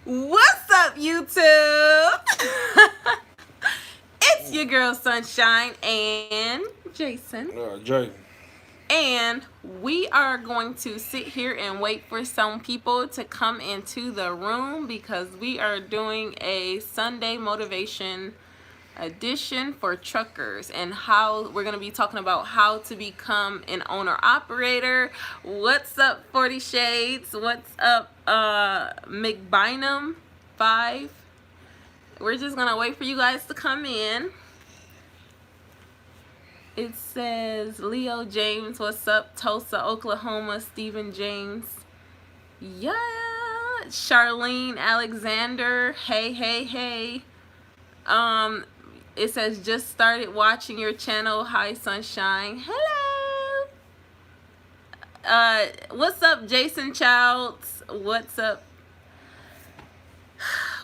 What's up, YouTube? It's your girl Sunshine and Jason. Jay. And we are going to sit here and wait for some people to come into the room because we are doing a Sunday motivation edition for truckers, and how we're going to be talking about how to become an owner operator. What's up, 40 Shades? What's up, McBynum 5? We're just going to wait for you guys to come in. It says Leo James, what's up? Tulsa, Oklahoma, Stephen James. Yeah. Charlene Alexander, hey. It says just started watching your channel. Hi, Sunshine. Hello. What's up, Jason Childs? What's up?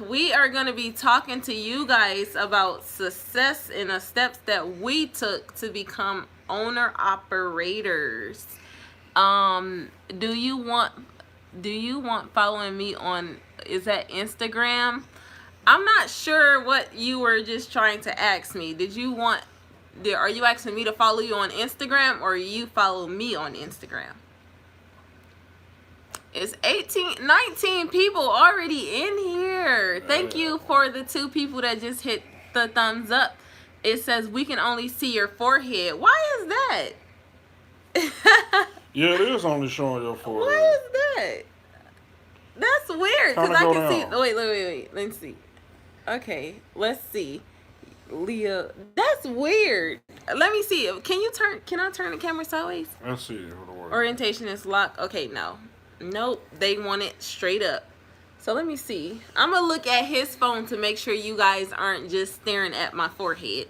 We are going to be talking to you guys about success and the steps that we took to become owner operators. Do you want following me on, is that Instagram? I'm not sure what you were just trying to ask me. Are you asking me to follow you on Instagram, or you follow me on Instagram? It's 19 people already in here. Thank you for the 2 people that just hit the thumbs up. It says we can only see your forehead. Why is that? Yeah, it is only showing your forehead. Why is that? That's weird, because I can see. Wait. Let's see. Okay, let's see. Leah, that's weird. Let me see. Can I turn the camera sideways? Let's see. Orientation is locked. Okay, no. Nope, they want it straight up. So let me see. I'm gonna look at his phone to make sure you guys aren't just staring at my forehead,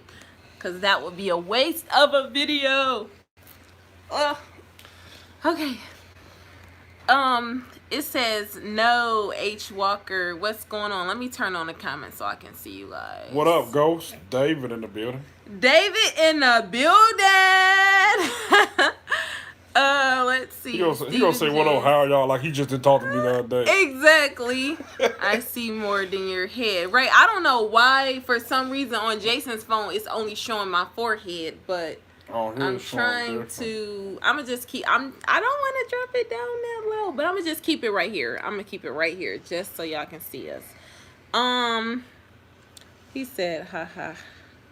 because that would be a waste of a video. Okay. It says no, H Walker. What's going on? Let me turn on the comments so I can see you guys. What up, Ghost? David in the building. David in the building. Let's see. He gonna say what up, how y'all, like he just didn't talk to me the other day. Exactly. I see more than your head. Right. I don't know why, for some reason on Jason's phone it's only showing my forehead, but I'm trying to. I don't want to drop it down that low, but I'm gonna just keep it right here. I'm gonna keep it right here just so y'all can see us. He said, haha.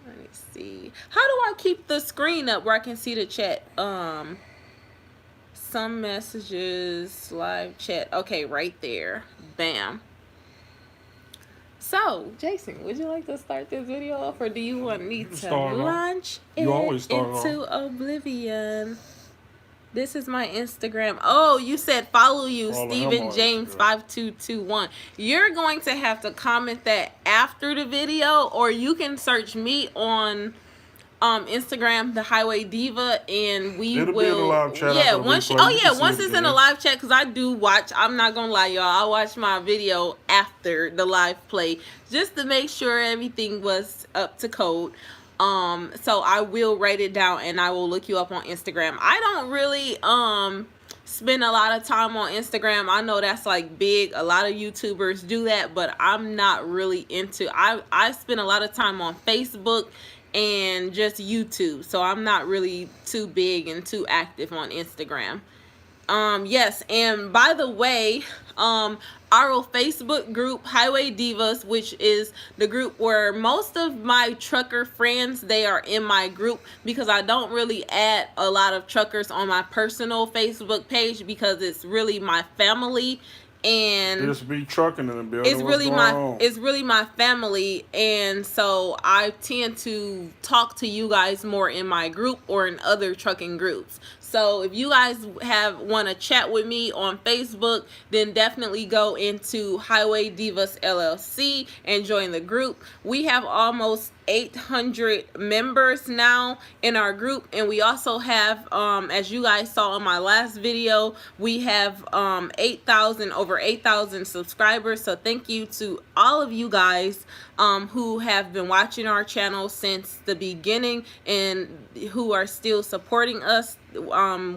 Let me see. How do I keep the screen up where I can see the chat? Some messages, live chat. Okay, right there. Bam. So, Jason, would you like to start this video off, or do you want me to launch it into oblivion? This is my Instagram. Oh, you said follow you, Stephen James 5221. You're going to have to comment that after the video, or you can search me on Instagram, the Highway Diva, and it'll be in the live chat. Yeah, once it's in the live chat, because I do watch. I'm not gonna lie, y'all. I watch my video after the live play just to make sure everything was up to code. So I will write it down and I will look you up on Instagram. I don't really spend a lot of time on Instagram. I know that's like big. A lot of YouTubers do that, but I'm not really into. I spend a lot of time on Facebook and just YouTube, so I'm not really too big and too active on Instagram. Yes, and by the way, our Facebook group, Highway Divas, which is the group where most of my trucker friends, they are in my group, because I don't really add a lot of truckers on my personal Facebook page because it's really my family. And just be trucking in the building. It's really my family, and so I tend to talk to you guys more in my group or in other trucking groups. So if you guys want to chat with me on Facebook, then definitely go into Highway Divas LLC and join the group. We have almost 800 members now in our group, and we also have, as you guys saw in my last video, we have over 8,000 subscribers. So thank you to all of you guys who have been watching our channel since the beginning and who are still supporting us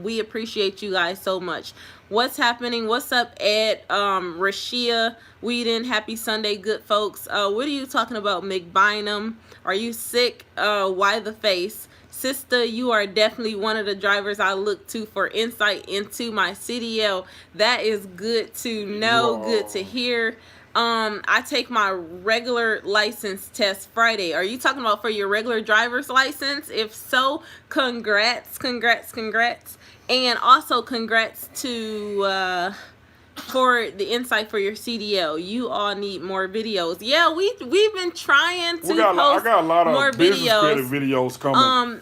We appreciate you guys so much. What's happening? What's up, Ed? Rashia Whedon, happy Sunday, good folks. What are you talking about, McBynum? Are you sick? Why the face? Sister, you are definitely one of the drivers I look to for insight into my CDL. That is good to know, good to hear. I take my regular license test Friday. Are you talking about for your regular driver's license? If so, congrats. And also congrats to for the insight for your CDL. You all need more videos. Yeah, we've been trying to post I got a lot of more business videos. credit videos coming.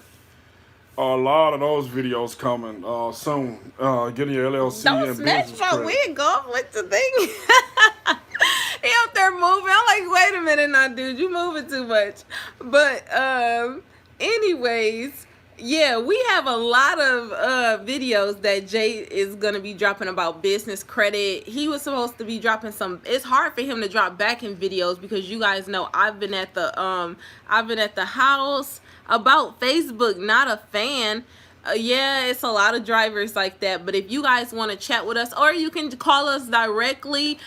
A lot of those videos coming soon. Getting your LLC Don't and smash business my credit. wig off with the thing. He up there moving. I'm like, wait a minute now, dude. You moving too much. But anyways, yeah, we have a lot of videos that Jay is gonna be dropping about business credit. He was supposed to be dropping some. It's hard for him to drop back in videos because you guys know I've been at the house. About Facebook, not a fan. Yeah, it's a lot of drivers like that. But if you guys want to chat with us, or you can call us directly.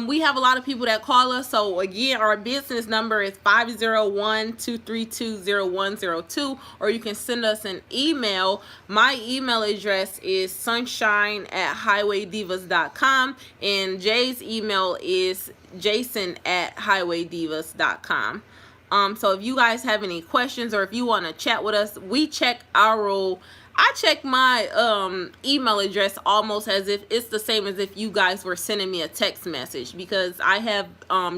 We have a lot of people that call us. So again, our business number is 501-232-0102, or you can send us an email. My email address is sunshine@highwaydivas.com, and Jay's email is jason@highwaydivas.com. So if you guys have any questions or if you want to chat with us, I check my email address almost as if it's the same as if you guys were sending me a text message, because I have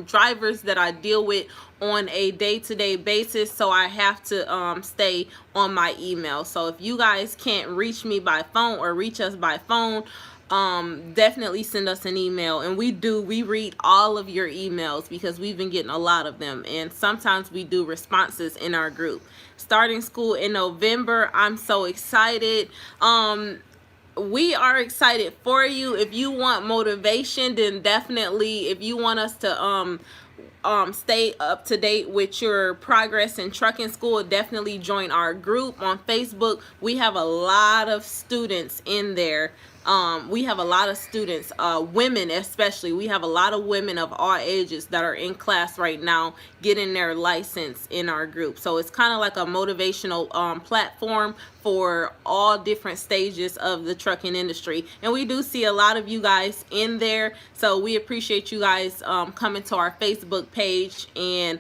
drivers that I deal with on a day-to-day basis, so I have to stay on my email. So if you guys can't reach me by phone or reach us by phone, definitely send us an email. And we read all of your emails because we've been getting a lot of them, and sometimes we do responses in our group. Starting school in November, I'm so excited. We are excited for you. If you want motivation, then definitely, if you want us to stay up to date with your progress in trucking school, definitely join our group on Facebook. We have a lot of students in there. We have a lot of students, women especially. We have a lot of women of all ages that are in class right now getting their license in our group. So it's kind of like a motivational platform for all different stages of the trucking industry. And we do see a lot of you guys in there. So we appreciate you guys coming to our Facebook page and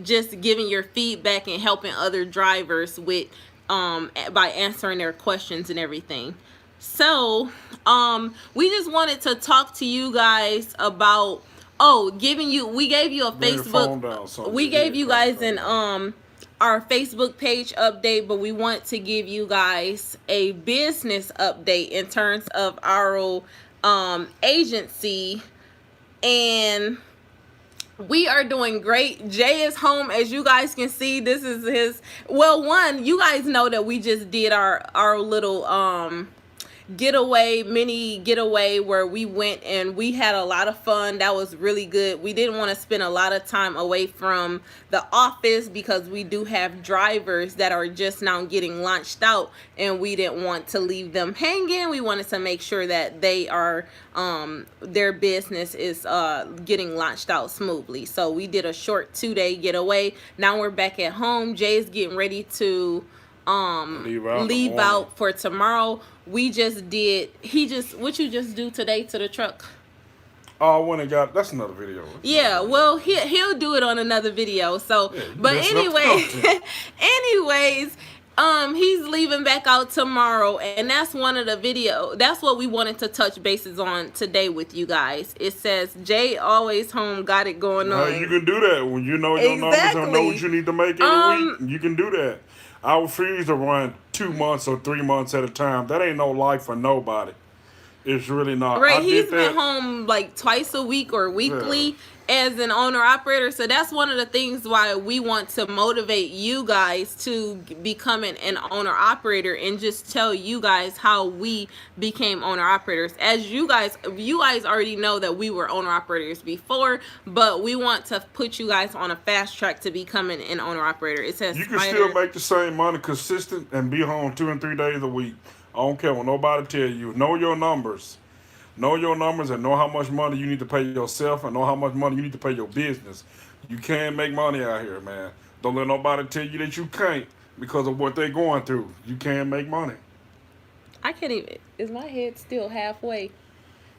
just giving your feedback and helping other drivers with by answering their questions and everything. So we just wanted to talk to you guys about we gave you a Facebook, we gave you guys an our Facebook page update, but we want to give you guys a business update in terms of our agency, and we are doing great. Jay is home, as you guys can see. This is his, well, you guys know that we just did our little mini getaway where we went and we had a lot of fun. That was really good. We didn't want to spend a lot of time away from the office because we do have drivers that are just now getting launched out, and we didn't want to leave them hanging. We wanted to make sure that they are their business is getting launched out smoothly. So we did a short 2-day getaway. Now we're back at home. Jay's getting ready to leave out for tomorrow. We just did, what you just do today to the truck? Oh, when it got, that's another video. Yeah, well, he'll do it on another video. So, yeah, but anyways, he's leaving back out tomorrow, and that's one of the that's what we wanted to touch bases on today with you guys. It says Jay always home, got it going on. You can do that when you know your numbers and know what you need to make every week. You can do that. I refuse to run 2 months or 3 months at a time. That ain't no life for nobody. It's really not. Right, I he's did been that. home like twice a week or weekly Yeah. as an owner operator. So that's one of the things why we want to motivate you guys to becoming an owner operator and just tell you guys how we became owner operators. As you guys already know that we were owner operators before, but we want to put you guys on a fast track to becoming an owner operator. It says You can Spider. still make the same money consistent and be home 2 and 3 days a week. I don't care what nobody tell you. Know your numbers. Know your numbers and know how much money you need to pay yourself and know how much money you need to pay your business. You can make money out here, man. Don't let nobody tell you that you can't because of what they're going through. You can make money. I can't even. Is my head still halfway?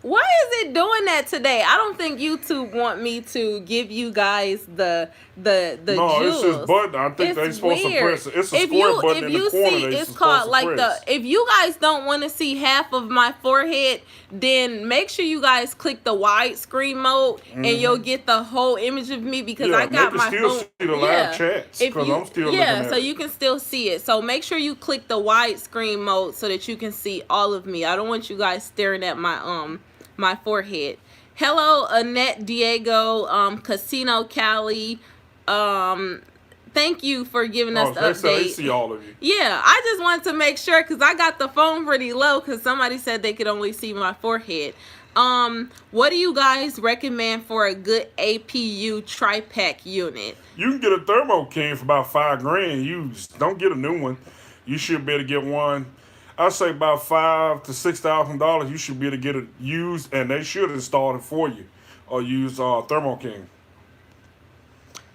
Why is it doing that today? I don't think YouTube want me to give you guys the No, jewels. it's just button. I think It's they're supposed to weird. press it. It's a square button in the corner. See, They it's supposed called to like press. if you guys don't want to see half of my forehead, then make sure you guys click the widescreen mode and you'll get the whole image of me because I got my still phone. see the live chats because I'm still looking at so it. you can still see it. So make sure you click the widescreen mode so that you can see all of me. I don't want you guys staring at my forehead. Hello, Annette Diego, Casino Cali. Thank you for giving us the update. They see all of you. Yeah, I just wanted to make sure because I got the phone pretty low because somebody said they could only see my forehead. What do you guys recommend for a good APU tri-pack unit? You can get a Thermo King for about $5,000 used. Don't get a new one. You should be able to get one. I say about $5,000 to $6,000. You should be able to get it used, and they should install it for you, or use Thermo King.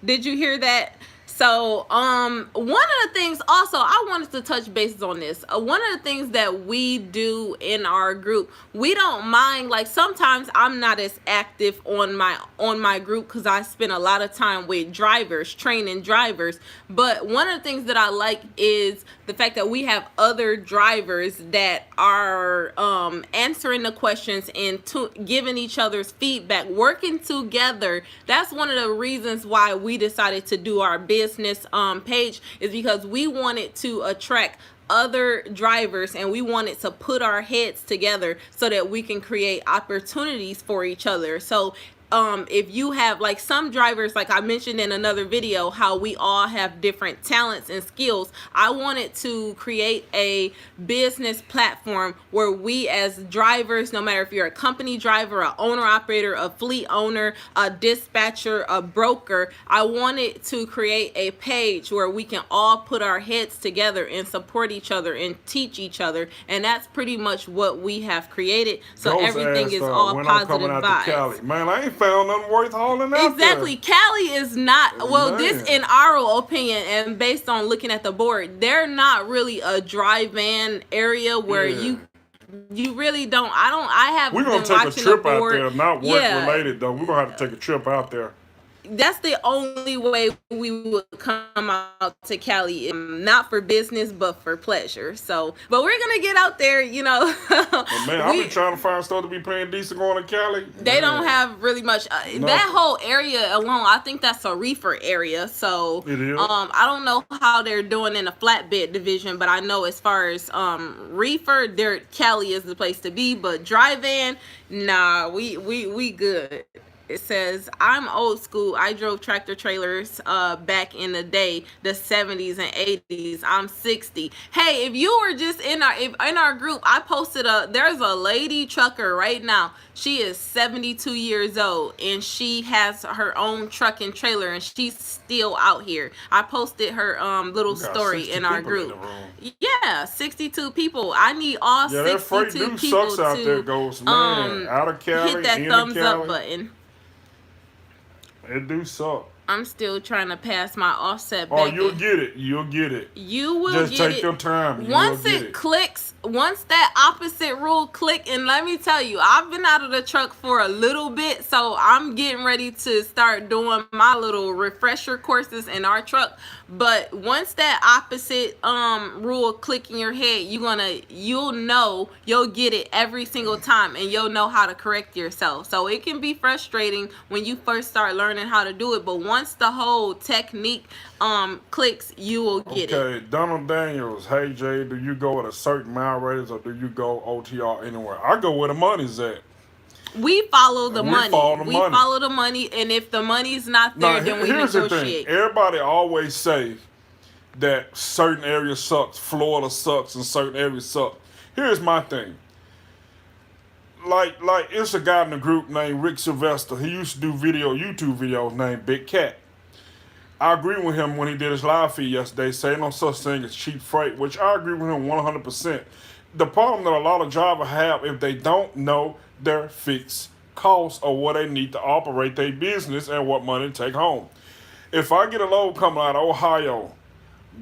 Did you hear that? So, one of the things also, I wanted to touch bases on this. One of the things that we do in our group, we don't mind, like sometimes I'm not as active on my group because I spend a lot of time with drivers, training drivers. But one of the things that I like is the fact that we have other drivers that are answering the questions and giving each other's feedback, working together. That's one of the reasons why we decided to do our business page, is because we wanted to attract other drivers and we wanted to put our heads together so that we can create opportunities for each other. So if you have like some drivers, like I mentioned in another video, how we all have different talents and skills, I wanted to create a business platform where we as drivers, no matter if you're a company driver, a owner operator, a fleet owner, a dispatcher, a broker, I wanted to create a page where we can all put our heads together and support each other and teach each other, and that's pretty much what we have created. So everything is all positive vibes. Man, I ain't found nothing worth hauling out Exactly. there. Cali is not, well, Man. this in our opinion and based on looking at the board, they're not really a drive-in area where you really don't. I have. We're gonna take a trip out there, not work related though. We're gonna have to take a trip out there. That's the only way we would come out to Cali, not for business but for pleasure. So, but we're gonna get out there, you know. But man, I've been trying to find stuff to be paying decent going to Cali. They don't have really much. That whole area alone, I think that's a Reefer area. So it is. I don't know how they're doing in the flatbed division, but I know as far as Reefer, Cali is the place to be. But drive-in, nah, we good. It says, I'm old school. I drove tractor trailers back in the day, the 70s and 80s. I'm 60. Hey, if you were just in our group, I posted there's a lady trucker right now. She is 72 years old and she has her own truck and trailer and she's still out here. I posted her little story in our group. Yeah, 62 people. I need all 62 people sucks out there, goes, man, out of Cali, hit that thumbs up button. It do suck. I'm still trying to pass my offset back. Oh, you'll get it. You'll get it. You will get it. Just take your time. Once it clicks, once that opposite rule click, and let me tell you, I've been out of the truck for a little bit, so I'm getting ready to start doing my little refresher courses in our truck. But once that opposite rule click in your head, you'll know, you'll get it every single time, and you'll know how to correct yourself. So it can be frustrating when you first start learning how to do it, but once once the whole technique clicks, you will get it. Okay, Donald Daniels. Hey Jay, do you go at a certain mile radius or do you go OTR anywhere? I go where the money's at. We follow the We money. follow the We money. follow the money, and if the money's not Now, there, then we here's the thing. negotiate. Everybody always say that certain areas sucks, Florida sucks, and certain areas suck. Here's my thing. Like it's a guy in the group named Rick Sylvester. He used to do YouTube videos named Big Cat. I agree with him when he did his live feed yesterday, saying no such thing as cheap freight, which I agree with him 100%. The problem that a lot of drivers have if they don't know their fixed costs or what they need to operate their business and what money to take home. If I get a load coming out of Ohio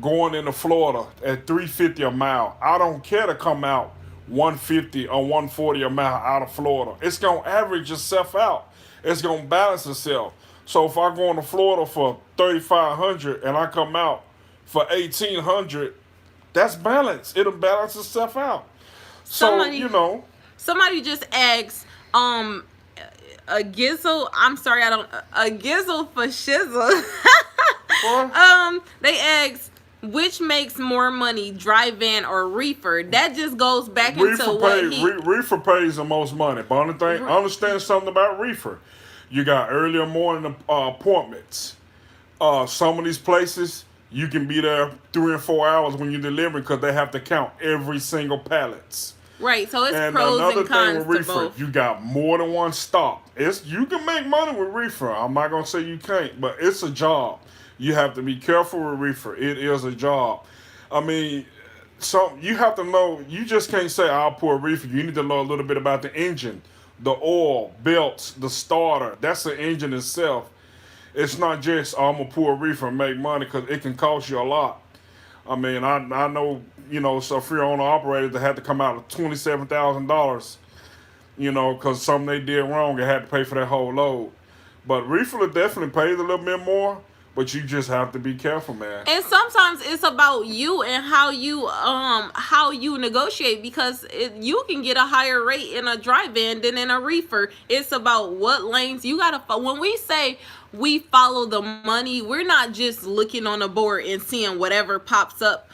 going into Florida at $3.50 a mile, I don't care to come out $1.50 or $1.40 a mile out of Florida. It's going to average itself out. It's going to balance itself. So if I go into Florida for $3,500 and I come out for $1,800, that's balance. It'll balance itself out. Somebody, So, somebody just asked, a gizzle. I'm sorry, I don't. A gizzle for shizzle. They asked, which makes more money, dry van or reefer? That just goes back into Reefer pays the most money. But only thing, understand something about Reefer. You got earlier morning appointments. Some of these places, you can be there 3 and 4 hours when you deliver because they have to count every single pallets. Right, so it's And pros another and thing cons with to Reefer, both. you got more than one stop. You can make money with Reefer. I'm not gonna say you can't, but it's a job. You have to be careful with Reefer. It is a job. I mean, you have to know. You just can't say I'll pour Reefer. You need to know a little bit about the engine, the oil, belts, the starter. That's the engine itself. It's not just I'm gonna pour Reefer and make money because it can cost you a lot. I mean, I know, so free owner operators that had to come out of $27,000, because something they did wrong, they had to pay for that whole load. But Reefer definitely pays a little bit more, but you just have to be careful, man. And sometimes it's about you and how you negotiate, because you can get a higher rate in a dry van than in a reefer. It's about what lanes you gotta. When we say we follow the money, we're not just looking on the board and seeing whatever pops up.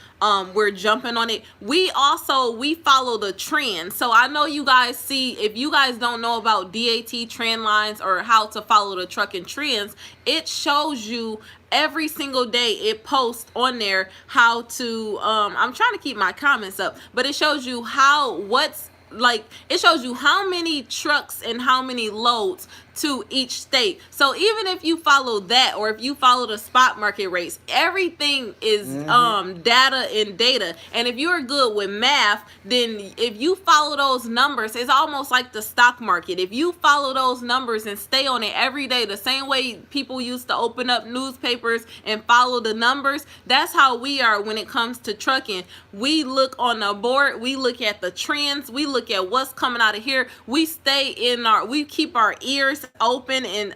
We're jumping on it. We follow the trend. So I know you guys see, if you guys don't know about DAT trend lines or how to follow the trucking trends, it shows you every single day. It posts on there how to I'm trying to keep my comments up, but it shows you it shows you how many trucks and how many loads to each state. So even if you follow that, or if you follow the spot market rates, everything is data and data. And if you're good with math, then if you follow those numbers, it's almost like the stock market. If you follow those numbers and stay on it every day, the same way people used to open up newspapers and follow the numbers, that's how we are when it comes to trucking. We look on the board, we look at the trends, we look at what's coming out of here. We keep our ears open in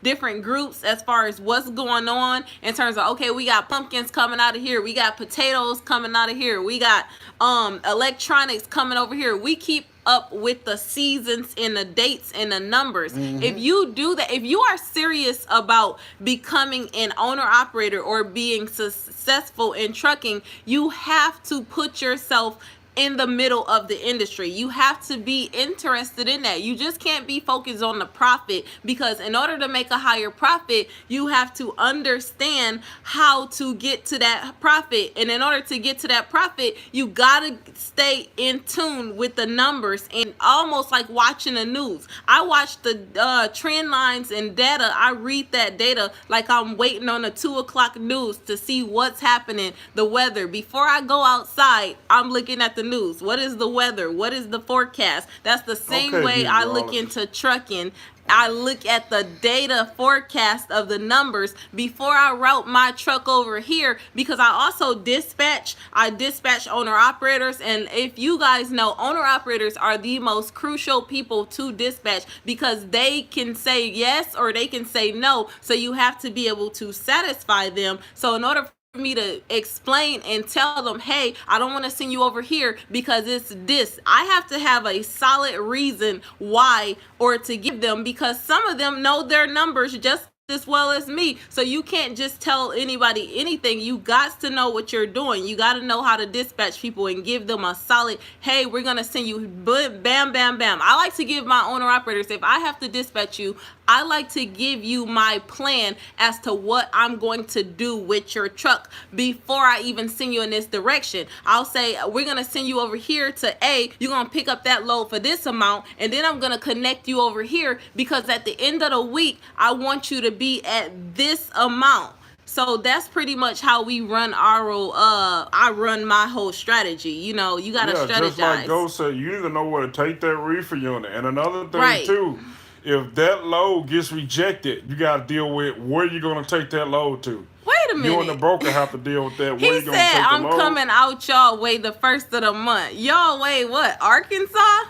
different groups as far as what's going on in terms of, okay, we got pumpkins coming out of here, we got potatoes coming out of here, we got electronics coming over here. We keep up with the seasons and the dates and the numbers. If you do that, if you are serious about becoming an owner operator or being successful in trucking, you have to put yourself in the middle of the industry. You have to be interested in that. You just can't be focused on the profit, because in order to make a higher profit, you have to understand how to get to that profit. And in order to get to that profit, you gotta stay in tune with the numbers, and almost like watching the news. I watch the trend lines and data. I read that data like I'm waiting on the 2 o'clock news to see what's happening, the weather. Before I go outside, I'm looking at the news. What is the weather? What is the forecast? That's the same way I look into trucking. I look at the data forecast of the numbers before I route my truck over here, because I also dispatch owner operators. And if you guys know, owner operators are the most crucial people to dispatch, because they can say yes or they can say no. So you have to be able to satisfy them. So in order for me to explain and tell them, hey, I don't want to send you over here because it's this, I have to have a solid reason why, or to give them, because some of them know their numbers just as well as me. So you can't just tell anybody anything. You got to know what you're doing. You got to know how to dispatch people and give them a solid, hey, we're going to send you bam, bam, bam. I like to give my owner operators, if I have to dispatch you, I like to give you my plan as to what I'm going to do with your truck before I even send you in this direction. I'll say, we're going to send you over here to A. You're going to pick up that load for this amount, and then I'm going to connect you over here because at the end of the week, I want you to be at this amount. So that's pretty much how we run our I run my whole strategy. You know, you got to strategize. Just like Go said, you need to know where to take that reefer unit. And another thing, too, if that load gets rejected, you got to deal with where you're going to take that load to. Wait a minute. You and the broker have to deal with that. He said, I'm coming out y'all way the first of the month. Y'all way what? Arkansas?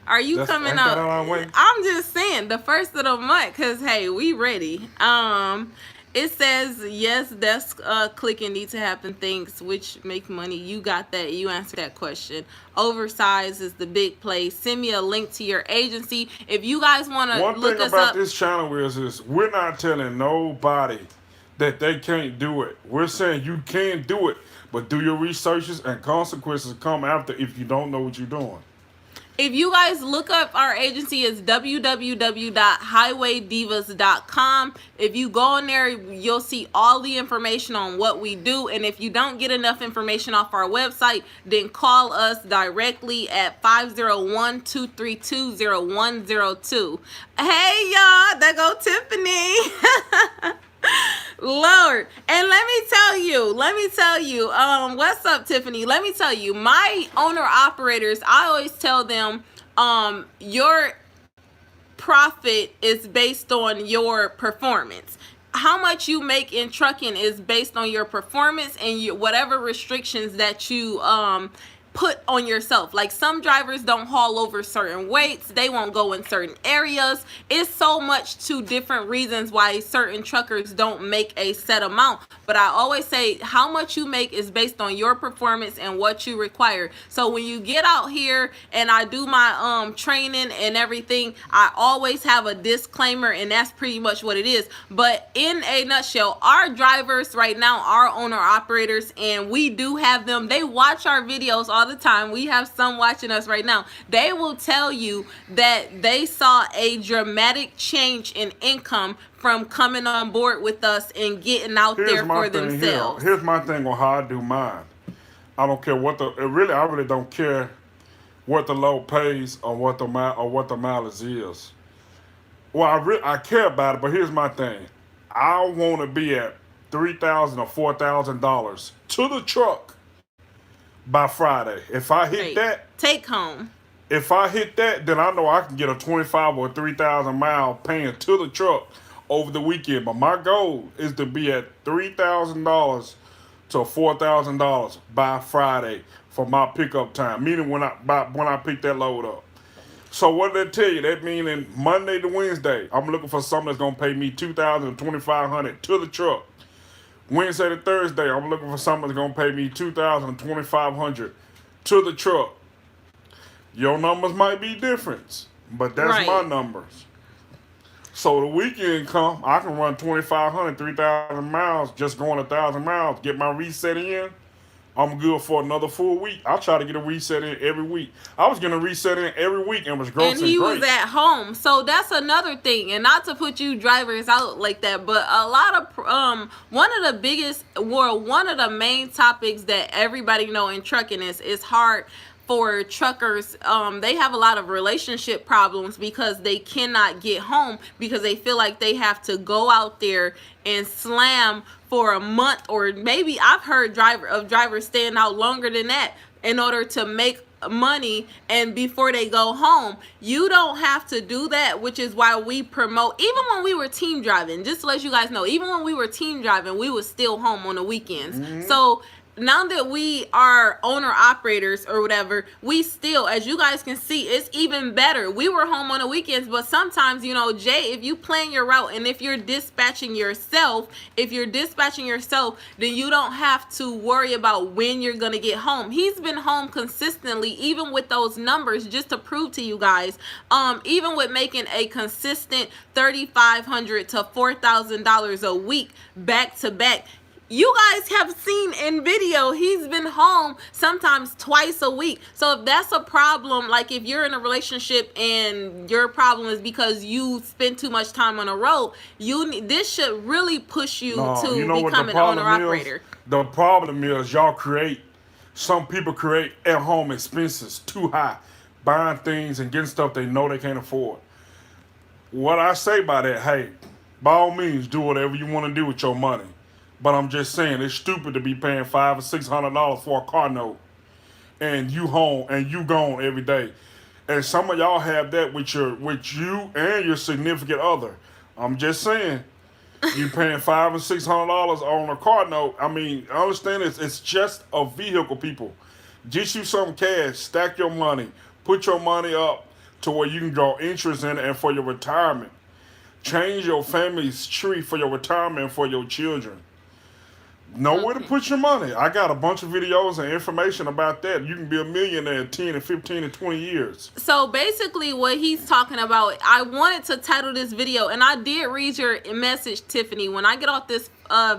Are you coming out? I'm just saying the first of the month because, hey, we ready. It says, yes, desk clicking need to happen things which make money. You got that. You answered that question. Oversize is the big play. Send me a link to your agency. If you guys want to look us up. One thing about this channel is we're not telling nobody that they can't do it. We're saying you can do it, but do your researches and consequences come after if you don't know what you're doing. If you guys look up our agency, it's www.highwaydivas.com. If you go in there, you'll see all the information on what we do. And if you don't get enough information off our website, then call us directly at 501-232-0102. Hey, y'all, there go Tiffany. Lord, and let me tell you, what's up, Tiffany? Let me tell you, my owner operators, I always tell them, your profit is based on your performance. How much you make in trucking is based on your performance and whatever restrictions that you put on yourself. Like some drivers don't haul over certain weights, they won't go in certain areas. It's so much to different reasons why certain truckers don't make a set amount. But I always say how much you make is based on your performance and what you require. So when you get out here and I do my training and everything, I always have a disclaimer, and that's pretty much what it is. But in a nutshell, our drivers right now are owner operators, and we do have them, they watch our videos all the time. We have some watching us right now. They will tell you that they saw a dramatic change in income from coming on board with us and getting out there for themselves. Here's my thing on how I do mine. I don't care what I really don't care what the load pays or what the mileage is. Well, I care about it, but here's my thing. I want to be at $3,000 or $4,000 to the truck by Friday. If I hit that, take home. If I hit that, then I know I can get a 25 or 3,000 mile paying to the truck over the weekend. But my goal is to be at $3,000 to $4,000 by Friday for my pickup time. Meaning when I pick that load up. So what did that tell you? That meaning Monday to Wednesday, I'm looking for something that's gonna pay me $2,000 to $2,500 to the truck. Wednesday to Thursday, I'm looking for something that's going to pay me $2,000 to $2,500 to the truck. Your numbers might be different, but that's my numbers. So the weekend come, I can run 2,500, 3,000 miles, just going 1,000 miles, get my reset in. I'm good for another full week. I'll try to get a reset in every week. I was getting a reset in every week and was grossing great. And he was at home. So that's another thing. And not to put you drivers out like that, but a lot of, one of the main topics that everybody know in trucking is hard for truckers. They have a lot of relationship problems because they cannot get home because they feel like they have to go out there and slam for a month, or maybe I've heard drivers staying out longer than that in order to make money and before they go home. You don't have to do that, which is why we promote, even when we were team driving, just to let you guys know, even when we were team driving, we were still home on the weekends. So now that we are owner operators or whatever, we still, as you guys can see, it's even better. We were home on the weekends, but sometimes, you know, Jay, if you plan your route and if you're dispatching yourself, then you don't have to worry about when you're going to get home. He's been home consistently, even with those numbers, just to prove to you guys, even with making a consistent $3,500 to $4,000 a week back to back. You guys have seen in video, he's been home sometimes twice a week. So if that's a problem, like if you're in a relationship and your problem is because you spend too much time on the road, this should really push you to become an owner operator. The problem is some people create at-home expenses too high, buying things and getting stuff they know they can't afford. What I say by that, hey, by all means, do whatever you want to do with your money. But I'm just saying, it's stupid to be paying $500 or $600 for a car note, and you home and you gone every day. And some of y'all have that with you and your significant other. I'm just saying, you paying $500 or $600 on a car note. I mean, I understand it's just a vehicle, people. Get you some cash, stack your money, put your money up to where you can draw interest in it, and for your retirement. Change your family's tree for your retirement and for your children. Know where to put your money. I got a bunch of videos and information about that. You can be a millionaire in 10 and 15 and 20 years. So basically what he's talking about, I wanted to title this video, and I did read your message, Tiffany. When I get off this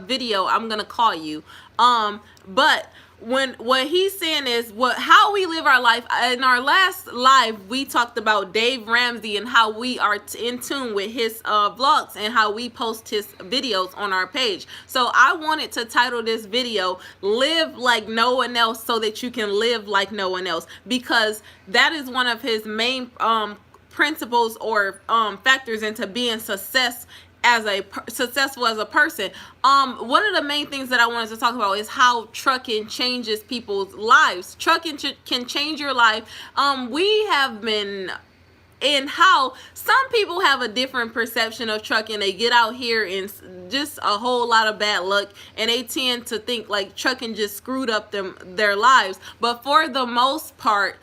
video, I'm going to call you. But what he's saying is how we live our life. In our last live, we talked about Dave Ramsey and how we are in tune with his vlogs and how we post his videos on our page. So I wanted to title this video "Live Like No One Else" so that you can live like no one else, because that is one of his main principles or factors into being successful as a person. One of the main things that I wanted to talk about is how trucking changes people's lives. Trucking can change your life. We have been in how some people have a different perception of trucking. They get out here and just a whole lot of bad luck, and they tend to think like trucking just screwed up their lives. But for the most part,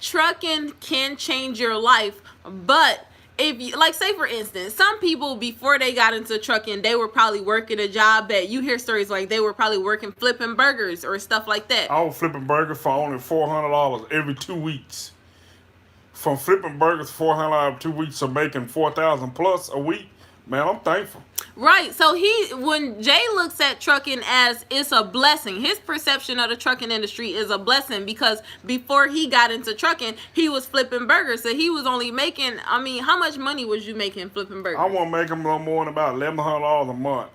trucking can change your life. But if you, like, say for instance, some people before they got into trucking, they were probably working a job that you hear stories like they were probably working flipping burgers or stuff like that. I was flipping burgers for only $400 every 2 weeks. From flipping burgers $400 2 weeks to making $4,000 plus a week, man, I'm thankful. Right. So when Jay looks at trucking as it's a blessing, his perception of the trucking industry is a blessing, because before he got into trucking, he was flipping burgers. So he was only making, I mean, how much money was you making flipping burgers? I wasn't making no more than about $1,100 a month.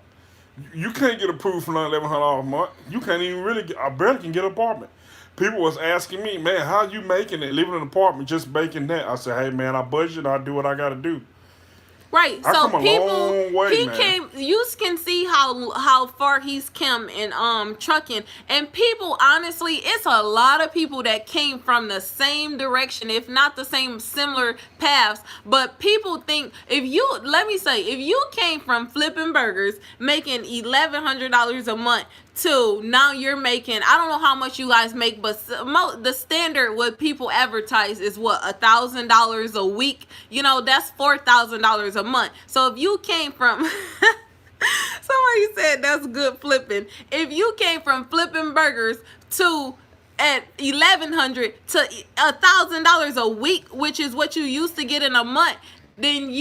You can't get approved for $1,100 a month. You can't even I barely can get an apartment. People was asking me, man, how you making it, living in an apartment, just making that? I said, hey, man, I budget, I do what I got to do. Right, so you can see how far he's come in trucking, and people, honestly, it's a lot of people that came from the same direction, if not the same similar paths. But people think if you came from flipping burgers, making $1,100 a month, to now you're making, I don't know how much you guys make, but the standard what people advertise is what, $1,000 a week. You know, that's $4,000 a month. So if you came from somebody said that's good flipping. If you came from flipping burgers to at $1,100 to $1,000 a week, which is what you used to get in a month, then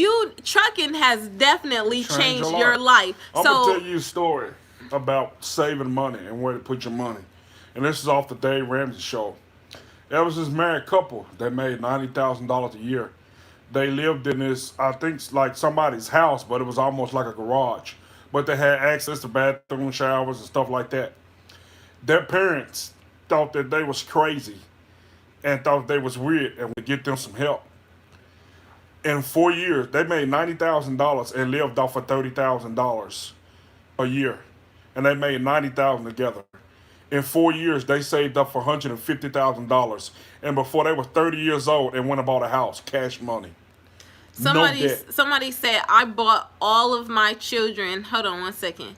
trucking has definitely changed your life. I'm gonna tell you a story about saving money and where to put your money. And this is off the Dave Ramsey show. There was this married couple that made $90,000 a year. They lived in this, I think, like somebody's house, but it was almost like a garage. But they had access to bathroom, showers, and stuff like that. Their parents thought that they was crazy and thought they was weird and would get them some help. In 4 years, they made $90,000 and lived off of $30,000 a year. And they made $90,000 together. In 4 years, they saved up for $150,000. And before they were 30 years old, and went and bought a house, cash money. Somebody said, I bought all of my children. Hold on one second.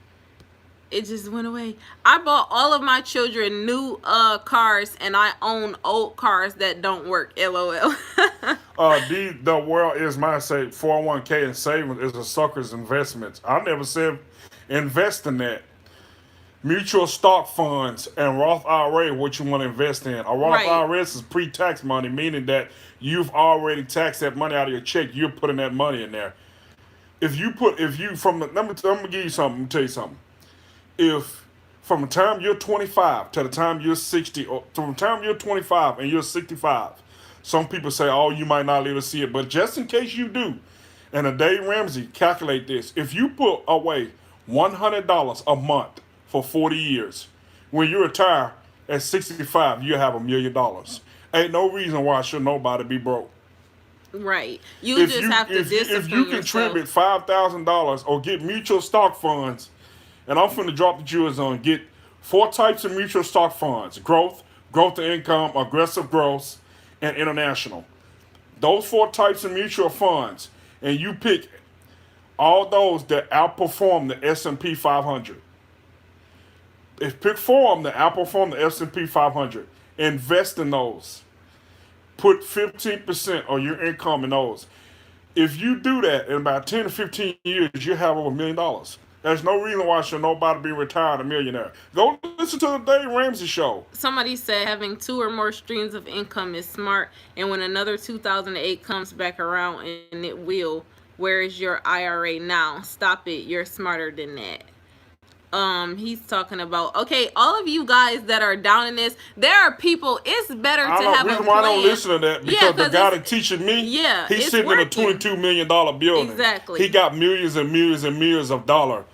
It just went away. I bought all of my children new cars, and I own old cars that don't work. LOL. The world is my say 401k and savings is a sucker's investments. I never said invest in that. Mutual stock funds and Roth IRA, what you want to invest in. A Roth Right. IRA is pre-tax money, meaning that you've already taxed that money out of your check. You're putting that money in there. If you from let me give you something. Let me tell you something. If from the time you're 25 to the time you're 60, or from the time you're 25 and you're 65, some people say, "Oh, you might not live to see it," but just in case you do, and a Dave Ramsey calculate this: if you put away $100 a month for 40 years, when you retire at 65, you have $1,000,000. Ain't no reason why should nobody be broke. Right. You just have to discipline if you yourself. contribute $5,000 or get mutual stock funds, and I'm finna drop the jewels on get 4 types of mutual stock funds: growth to income, aggressive growth, and international. Those 4 types of mutual funds, and you pick all those that outperform the S&P 500. If pick 4 of them that outperform the S&P 500, invest in those. Put 15% of your income in those. If you do that in about 10 to 15 years, you have over $1,000,000. There's no reason why should nobody be retired a millionaire. Go listen to the Dave Ramsey show. Somebody said having 2 or more streams of income is smart, and when another 2008 comes back around, and it will, where is your IRA now? Stop it. You're smarter than that. He's talking about, okay, all of you guys that are down in this, there are people, it's better to have a reason plan. why I don't listen to that, because the guy that teaching me, yeah, he's sitting working. in a $22 million building. Exactly. He got millions and millions and millions of dollars.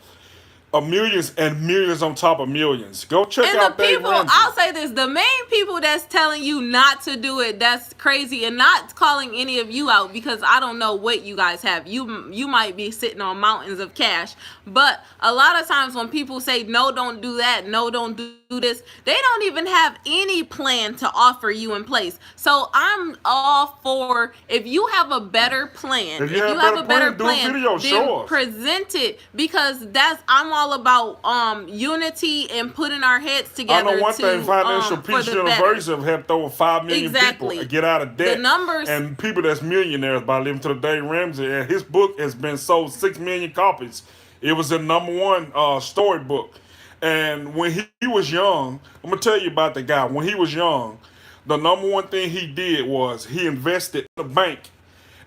Millions and millions on top of millions. Go check out Dave Ramsey. I'll say this, the main people that's telling you not to do it, that's crazy, and not calling any of you out, because I don't know what you guys have. You might be sitting on mountains of cash, but a lot of times when people say no, don't do that, no, don't do this, they don't even have any plan to offer you in place. So I'm all for, if you have a better plan, if you have a better plan, do a video, show us. Present it, because I'm all about unity and putting our heads together. I know one thing: Financial Peace University have helped over 5 million people get out of debt. The numbers and people that's millionaires by living to the Dave Ramsey, and his book has been sold 6 million copies. It was the #1 storybook. And when he was young, I'm gonna tell you about the guy. When he was young, the #1 thing he did was he invested in the bank,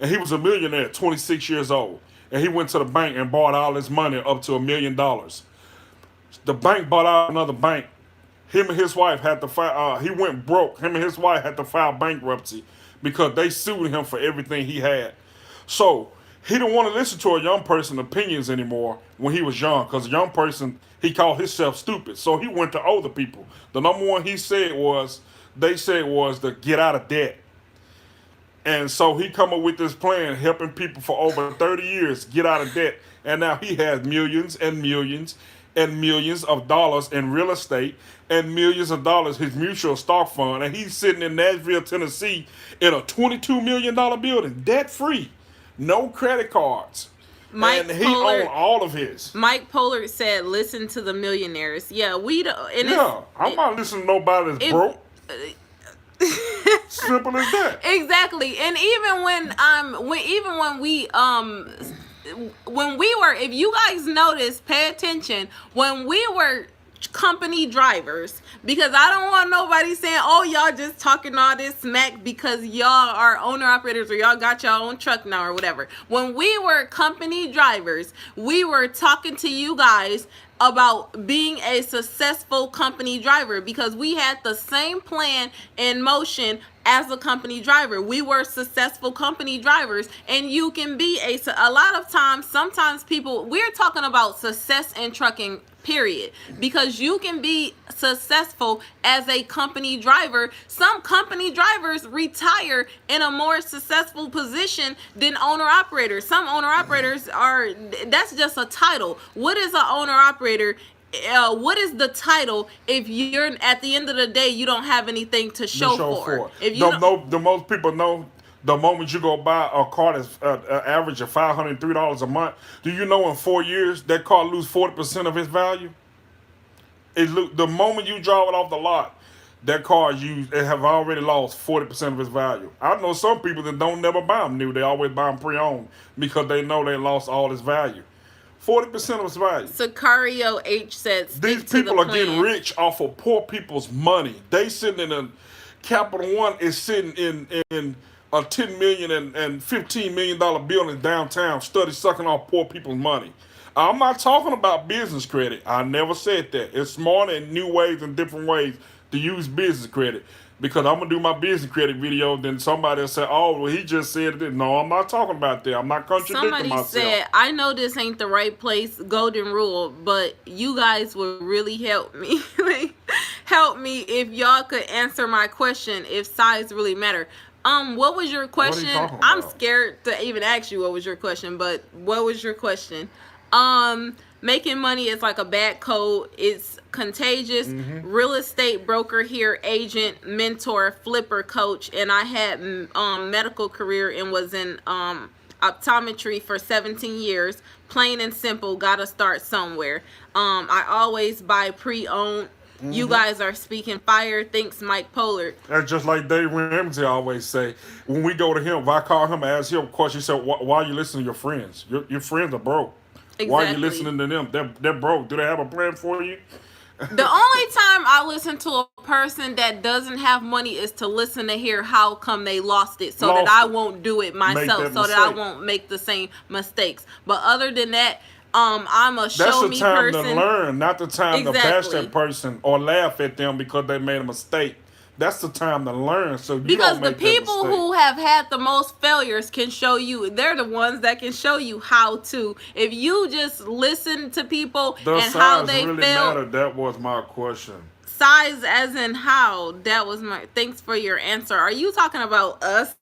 and he was a millionaire at 26 years old. And he went to the bank and bought all his money up to $1,000,000. The bank bought out another bank. Him and his wife had to file. He went broke. Him and his wife had to file bankruptcy because they sued him for everything he had. So he didn't want to listen to a young person's opinions anymore when he was young, because a young person, he called himself stupid. So he went to older people. The #1 they said was to get out of debt. And so he come up with this plan, helping people for over 30 years get out of debt. And now he has millions and millions and millions of dollars in real estate and millions of dollars his mutual stock fund. And he's sitting in Nashville, Tennessee in a $22 million building, debt-free, no credit cards. And he owned all of his. Mike Pollard said, listen to the millionaires. Yeah, we don't. I'm not listening to nobody that's broke. Simple as that. Exactly. And even when we were, if you guys notice, pay attention, when we were company drivers, because I don't want nobody saying, oh, y'all just talking all this smack because y'all are owner operators or y'all got your own truck now or whatever. When we were company drivers, we were talking to you guys about being a successful company driver, because we had the same plan in motion as a company driver. We were successful company drivers, and you can be a lot of times, sometimes people, we're talking about success in trucking, period, because you can be successful as a company driver. Some company drivers retire in a more successful position than owner operators. Some owner operators that's just a title. What is an owner operator? What is the title if you're at the end of the day you don't have anything to show for? If you the most people know, the moment you go buy a car that's average of $503 a month, do you know in 4 years that car lose 40% of its value? The moment you drive it off the lot, that car used it have already lost 40% of its value. I know some people that don't never buy them new; they always buy them pre-owned because they know they lost all its value. 40% of its value. Sicario H said, These people are getting rich off of poor people's money. They sitting in a Capital One is sitting in a $10 million and $15 million building downtown, study sucking off poor people's money. I'm not talking about business credit. I never said that. It's smarter in new ways and different ways to use business credit. Because I'm going to do my business credit video, then somebody will say, oh, well, he just said it. No, I'm not talking about that. I'm not contradicting myself. Somebody said, I know this ain't the right place, golden rule, but you guys would really help me. Help me if y'all could answer my question if size really matter. What was your question? I'm scared to even ask you what was your question, but what was your question? Making money is like a bad code. It's contagious. Real estate broker here, agent, mentor, flipper, coach, and I had medical career and was in optometry for 17 years. Plain and simple, gotta start somewhere. I always buy pre-owned. You guys are speaking fire. Thanks, Mike Pollard. That's just like Dave Ramsey always say. When we go to him, if I call him and ask him a question, he said, why are you listening to your friends? Your friends are broke. Exactly. Why are you listening to them? They're broke. Do they have a plan for you? The only time I listen to a person that doesn't have money is to listen to hear how come they lost it, so that I won't do it myself, so that I won't make the same mistakes. But other than that, I'm a show me person. That's the time to learn, not the time to bash that person or laugh at them because they made a mistake. That's the time to learn. So you because don't make the people who have had the most failures can show you. They're the ones that can show you how to. If you just listen to people and how they really failed. That was my question. Size as in how. That was my. Thanks for your answer. Are you talking about us?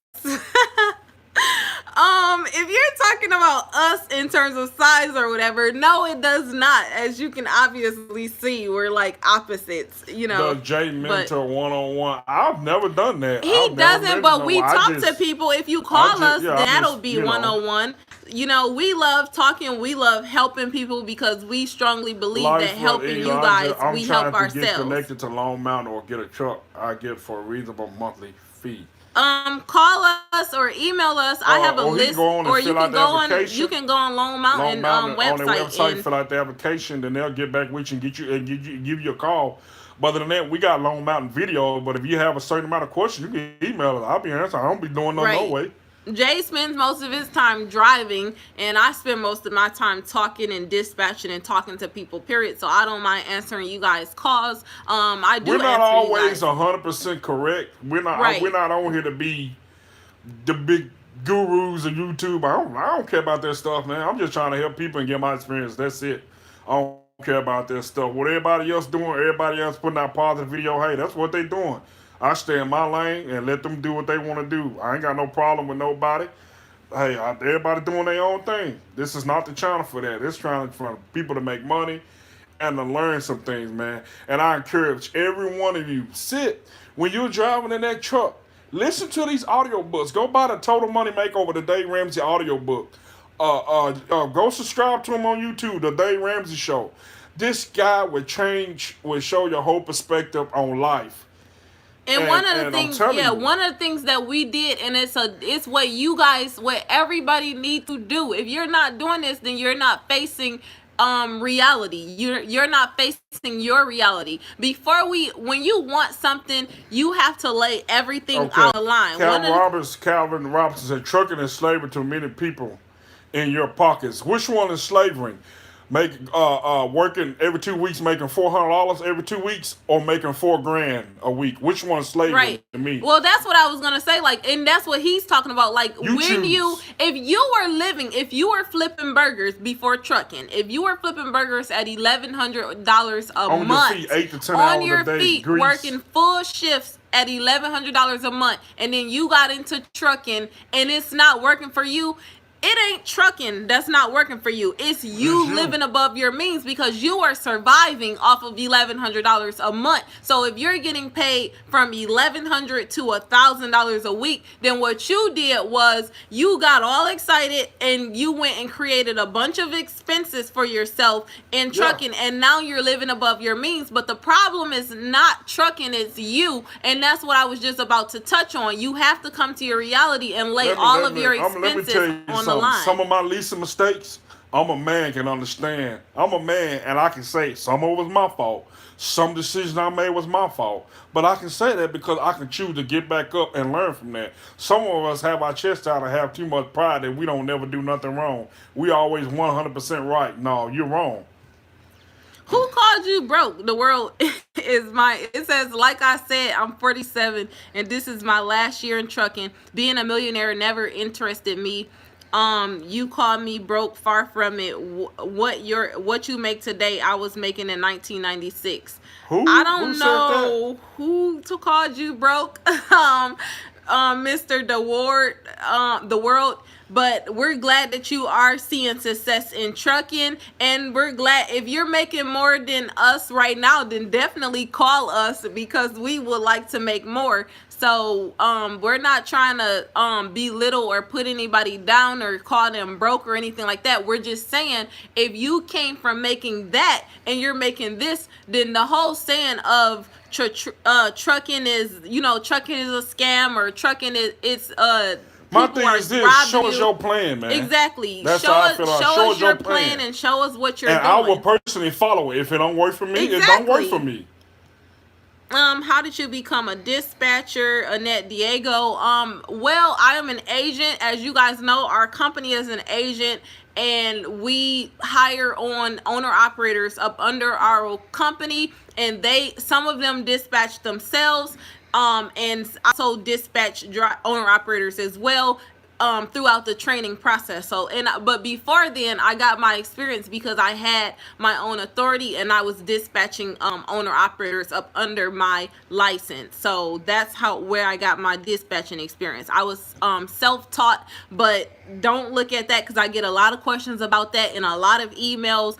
If you're talking about us in terms of size or whatever, no, it does not. As you can obviously see, we're like opposites, you know. The J Mentor one-on-one. I've never done that. He doesn't, but we talk to people. If you call us, that'll be one-on-one. You know, we love talking. We love helping people because we strongly believe that helping you guys, we help ourselves. I'm trying to get connected to Long Mountain or get a truck. I get for a reasonable monthly fee. Call us or email us. I have a list, or you can go on. You can go on Long Mountain website. On their website, fill out the application, then they'll get back with you and get you and give you a call. But other than that, we got Long Mountain video. But if you have a certain amount of questions, you can email us. I'll be answering. I don't be doing no way. Jay spends most of his time driving, and I spend most of my time talking and dispatching and talking to people, period. So I don't mind answering you guys' calls. I do. We're not always 100% correct. We're not. We're not on here to be the big gurus of YouTube. I don't care about that stuff, man. I'm just trying to help people and get my experience. That's it. I don't care about that stuff. What everybody else doing, everybody else putting out positive video, hey, that's what they doing. I stay in my lane and let them do what they want to do. I ain't got no problem with nobody. Hey, everybody doing their own thing. This is not the channel for that. It's trying for people to make money and to learn some things, man. And I encourage every one of you, when you're driving in that truck, listen to these audiobooks. Go buy the Total Money Makeover, the Dave Ramsey audiobook. Go subscribe to him on YouTube, the Dave Ramsey Show. This guy will show your whole perspective on life. And one of the things, one of the things that we did, and it's what everybody needs to do. If you're not doing this, then you're not facing reality. You're not facing your reality. When you want something, you have to lay everything out of line. Calvin Robinson said, trucking is slavery to many people in your pockets. Which one is slavery? Working every 2 weeks, making $400 every 2 weeks, or making $4,000 a week? Which one's slavery to me? Well, that's what I was gonna say. And that's what he's talking about. If you were flipping burgers before trucking, if you were flipping burgers at $1,100 a month, 8 to 10 on your feet, working full shifts at $1,100 a month, and then you got into trucking and it's not working for you. it ain't trucking that's not working for you. It's you living above your means because you are surviving off of $1,100 a month. So if you're getting paid from $1,100 to $1,000 a week, then what you did was you got all excited and you went and created a bunch of expenses for yourself in trucking, and now you're living above your means. But the problem is not trucking, it's you, and that's what I was just about to touch on. You have to come to your reality and lay all of your expenses on the line. Some of my leasing mistakes, I'm a man, can understand. I'm a man, and I can say some of it was my fault. Some decisions I made was my fault. But I can say that because I can choose to get back up and learn from that. Some of us have our chest out and have too much pride that we don't never do nothing wrong. We always 100% right. No, you're wrong. Who called you broke? The world is my, it says, like I said, I'm 47 and this is my last year in trucking. Being a millionaire never interested me. You call me broke, far from it. What you make today, I was making in 1996. Who? I don't know who to called you broke. Mr. The world. But we're glad that you are seeing success in trucking, and we're glad if you're making more than us right now, then definitely call us because we would like to make more. So we're not trying to belittle or put anybody down or call them broke or anything like that. We're just saying if you came from making that and you're making this, then the whole saying of trucking is, trucking is a scam, or trucking is my thing is this: show us your plan, man. Exactly. That's show how I feel. show us your plan and show us what you're doing. And I will personally follow it. If it don't work for me, it don't work for me. How did you become a dispatcher, Annette Diego? Well, I am an agent. As you guys know, our company is an agent, and we hire on owner-operators up under our company, and some of them dispatch themselves, and also dispatch owner-operators as well. Throughout the training process. But before then, I got my experience because I had my own authority and I was dispatching owner operators up under my license. So that's where I got my dispatching experience. I was self-taught, but don't look at that because I get a lot of questions about that and a lot of emails.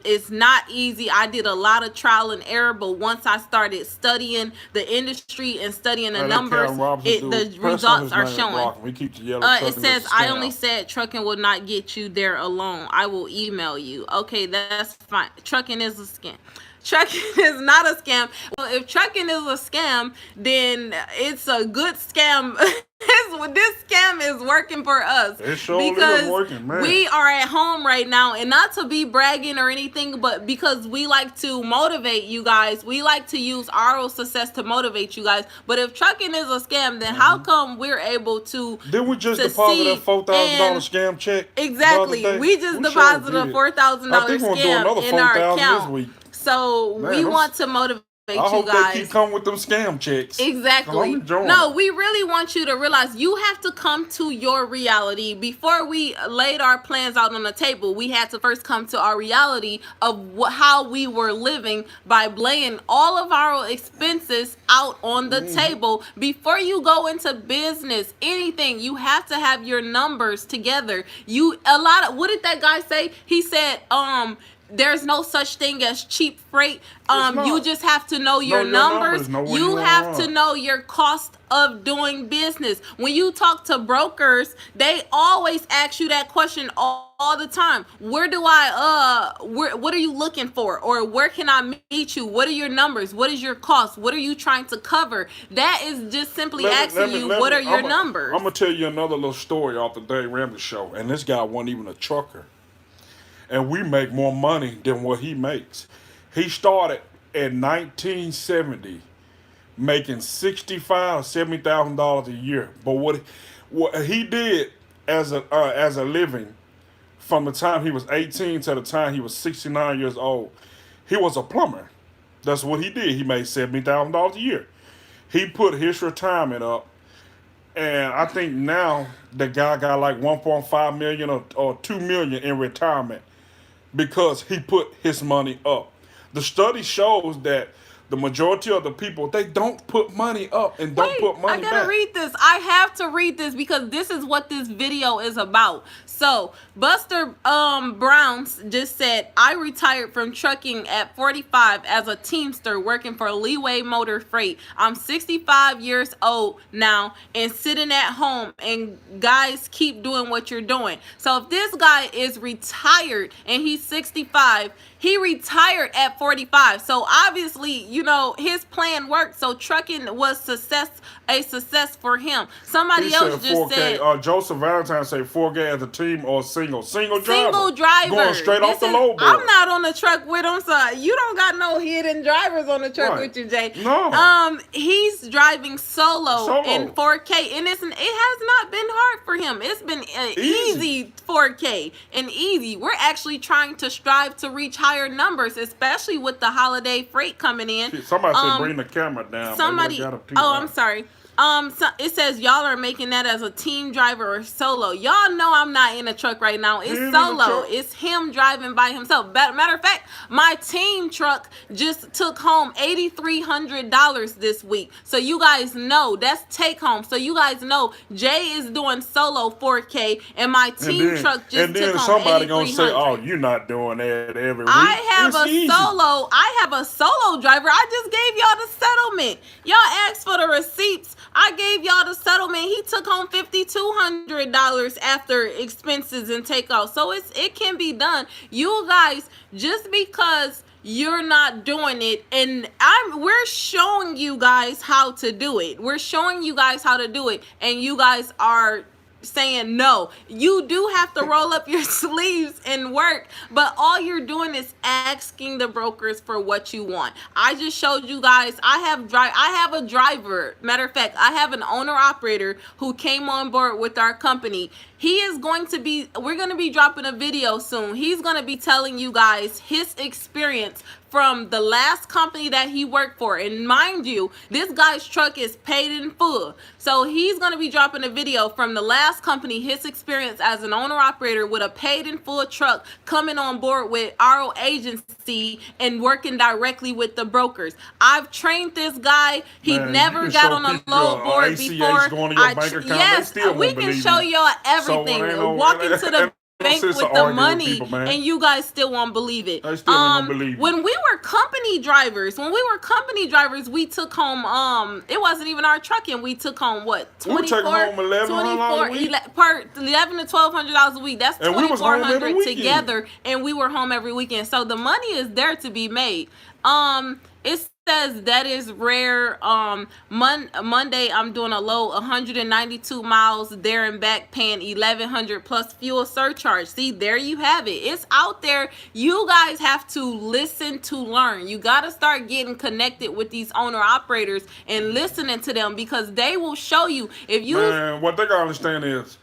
It's not easy. I did a lot of trial and error, but once I started studying the industry and studying the numbers, the results are showing. We keep the yellow. It says, I only said trucking will not get you there alone. I will email you. Okay, that's fine. Trucking is a scam. Trucking is not a scam. Well, if trucking is a scam, then it's a good scam. This scam is working for us. It sure is working, man. We are at home right now, and not to be bragging or anything, but because we like to motivate you guys. We like to use our success to motivate you guys. But if trucking is a scam, then how come we're able to Didn't we just deposit that $4,000 scam check? Exactly. We just deposited a $4,000 scam in our account. This week. So we want to motivate you guys. I hope they keep coming with them scam checks. Exactly. No, we really want you to realize you have to come to your reality. Before we laid our plans out on the table, we had to first come to our reality of how we were living by laying all of our expenses out on the table. Before you go into business, anything, you have to have your numbers together. What did that guy say? He said, there's no such thing as cheap freight. You just have to know your numbers. You have to know your cost of doing business. When you talk to brokers, they always ask you that question all the time. What are you looking for? Or where can I meet you? What are your numbers? What is your cost? What are you trying to cover? That is just simply asking you, what are your numbers? I'm going to tell you another little story off the Dave Ramsey show. And this guy wasn't even a trucker. And we make more money than what he makes. He started in 1970 making $65,000 to $70,000 a year. But what he did as a living from the time he was 18 to the time he was 69 years old, he was a plumber. That's what he did. He made $70,000 a year. He put his retirement up, and I think now the guy got like 1.5 million or 2 million in retirement, because he put his money up. The study shows that the majority of the people, they don't put money up and don't put money back. I gotta read this. I have to read this because this is what this video is about. So Buster Browns just said, I retired from trucking at 45 as a Teamster working for Leeway Motor Freight. I'm 65 years old now and sitting at home, and guys, keep doing what you're doing. So if this guy is retired and he's 65, he retired at 45. So obviously, you know, his plan worked. So trucking was a success for him. Somebody else just said, Joseph Valentine said 4K as a team or single driver. Single driver. Going straight off the low board. I'm not on the truck with him, so you don't got no hidden drivers on the truck with you, Jay. No. He's driving solo in 4K, and it has not been hard for him. It's been easy 4K and easy. We're actually trying to strive to reach higher numbers, especially with the holiday freight coming in. Somebody said bring the camera down. I'm sorry. So it says y'all are making that as a team driver or solo. Y'all know I'm not in a truck right now. It's solo. It's him driving by himself. Matter of fact, my team truck just took home $8,300 this week. So you guys know that's take home. So you guys know Jay is doing solo 4K, and my team truck just took home $8,300. And then somebody gonna say, "Oh, you're not doing that every week." I have a solo driver. I just gave y'all the settlement. Y'all asked for the receipts. I gave y'all the settlement. He took home $5,200 after expenses and takeoff. So it can be done. You guys, just because you're not doing it, and we're showing you guys how to do it. We're showing you guys how to do it, and you guys are saying no. You do have to roll up your sleeves and work, but all you're doing is asking the brokers for what you want. I just showed you guys. I have a driver. Matter of fact, I have an owner operator who came on board with our company. We're going to be dropping a video soon. He's going to be telling you guys his experience from the last company that he worked for. And mind you, this guy's truck is paid in full. So he's going to be dropping a video from the last company, his experience as an owner operator with a paid in full truck, coming on board with our agency and working directly with the brokers. I've trained this guy. He never got on a load board before. Yes, we can show y'all everything. Walk into the bank with the money, and you guys still won't believe it. I still won't believe it. When we were company drivers, we took home it wasn't even our trucking. We took home what? We took home $1,100 $11 to $1,200 a week. That's $2,400 together, and we were home every weekend. So the money is there to be made. It says that is rare. Monday I'm doing a load 192 miles there and back, paying $1,100 plus fuel surcharge. See, there you have it. It's out there. You guys have to listen to learn. You got to start getting connected with these owner operators and listening to them, because they will show you. What they gotta understand is,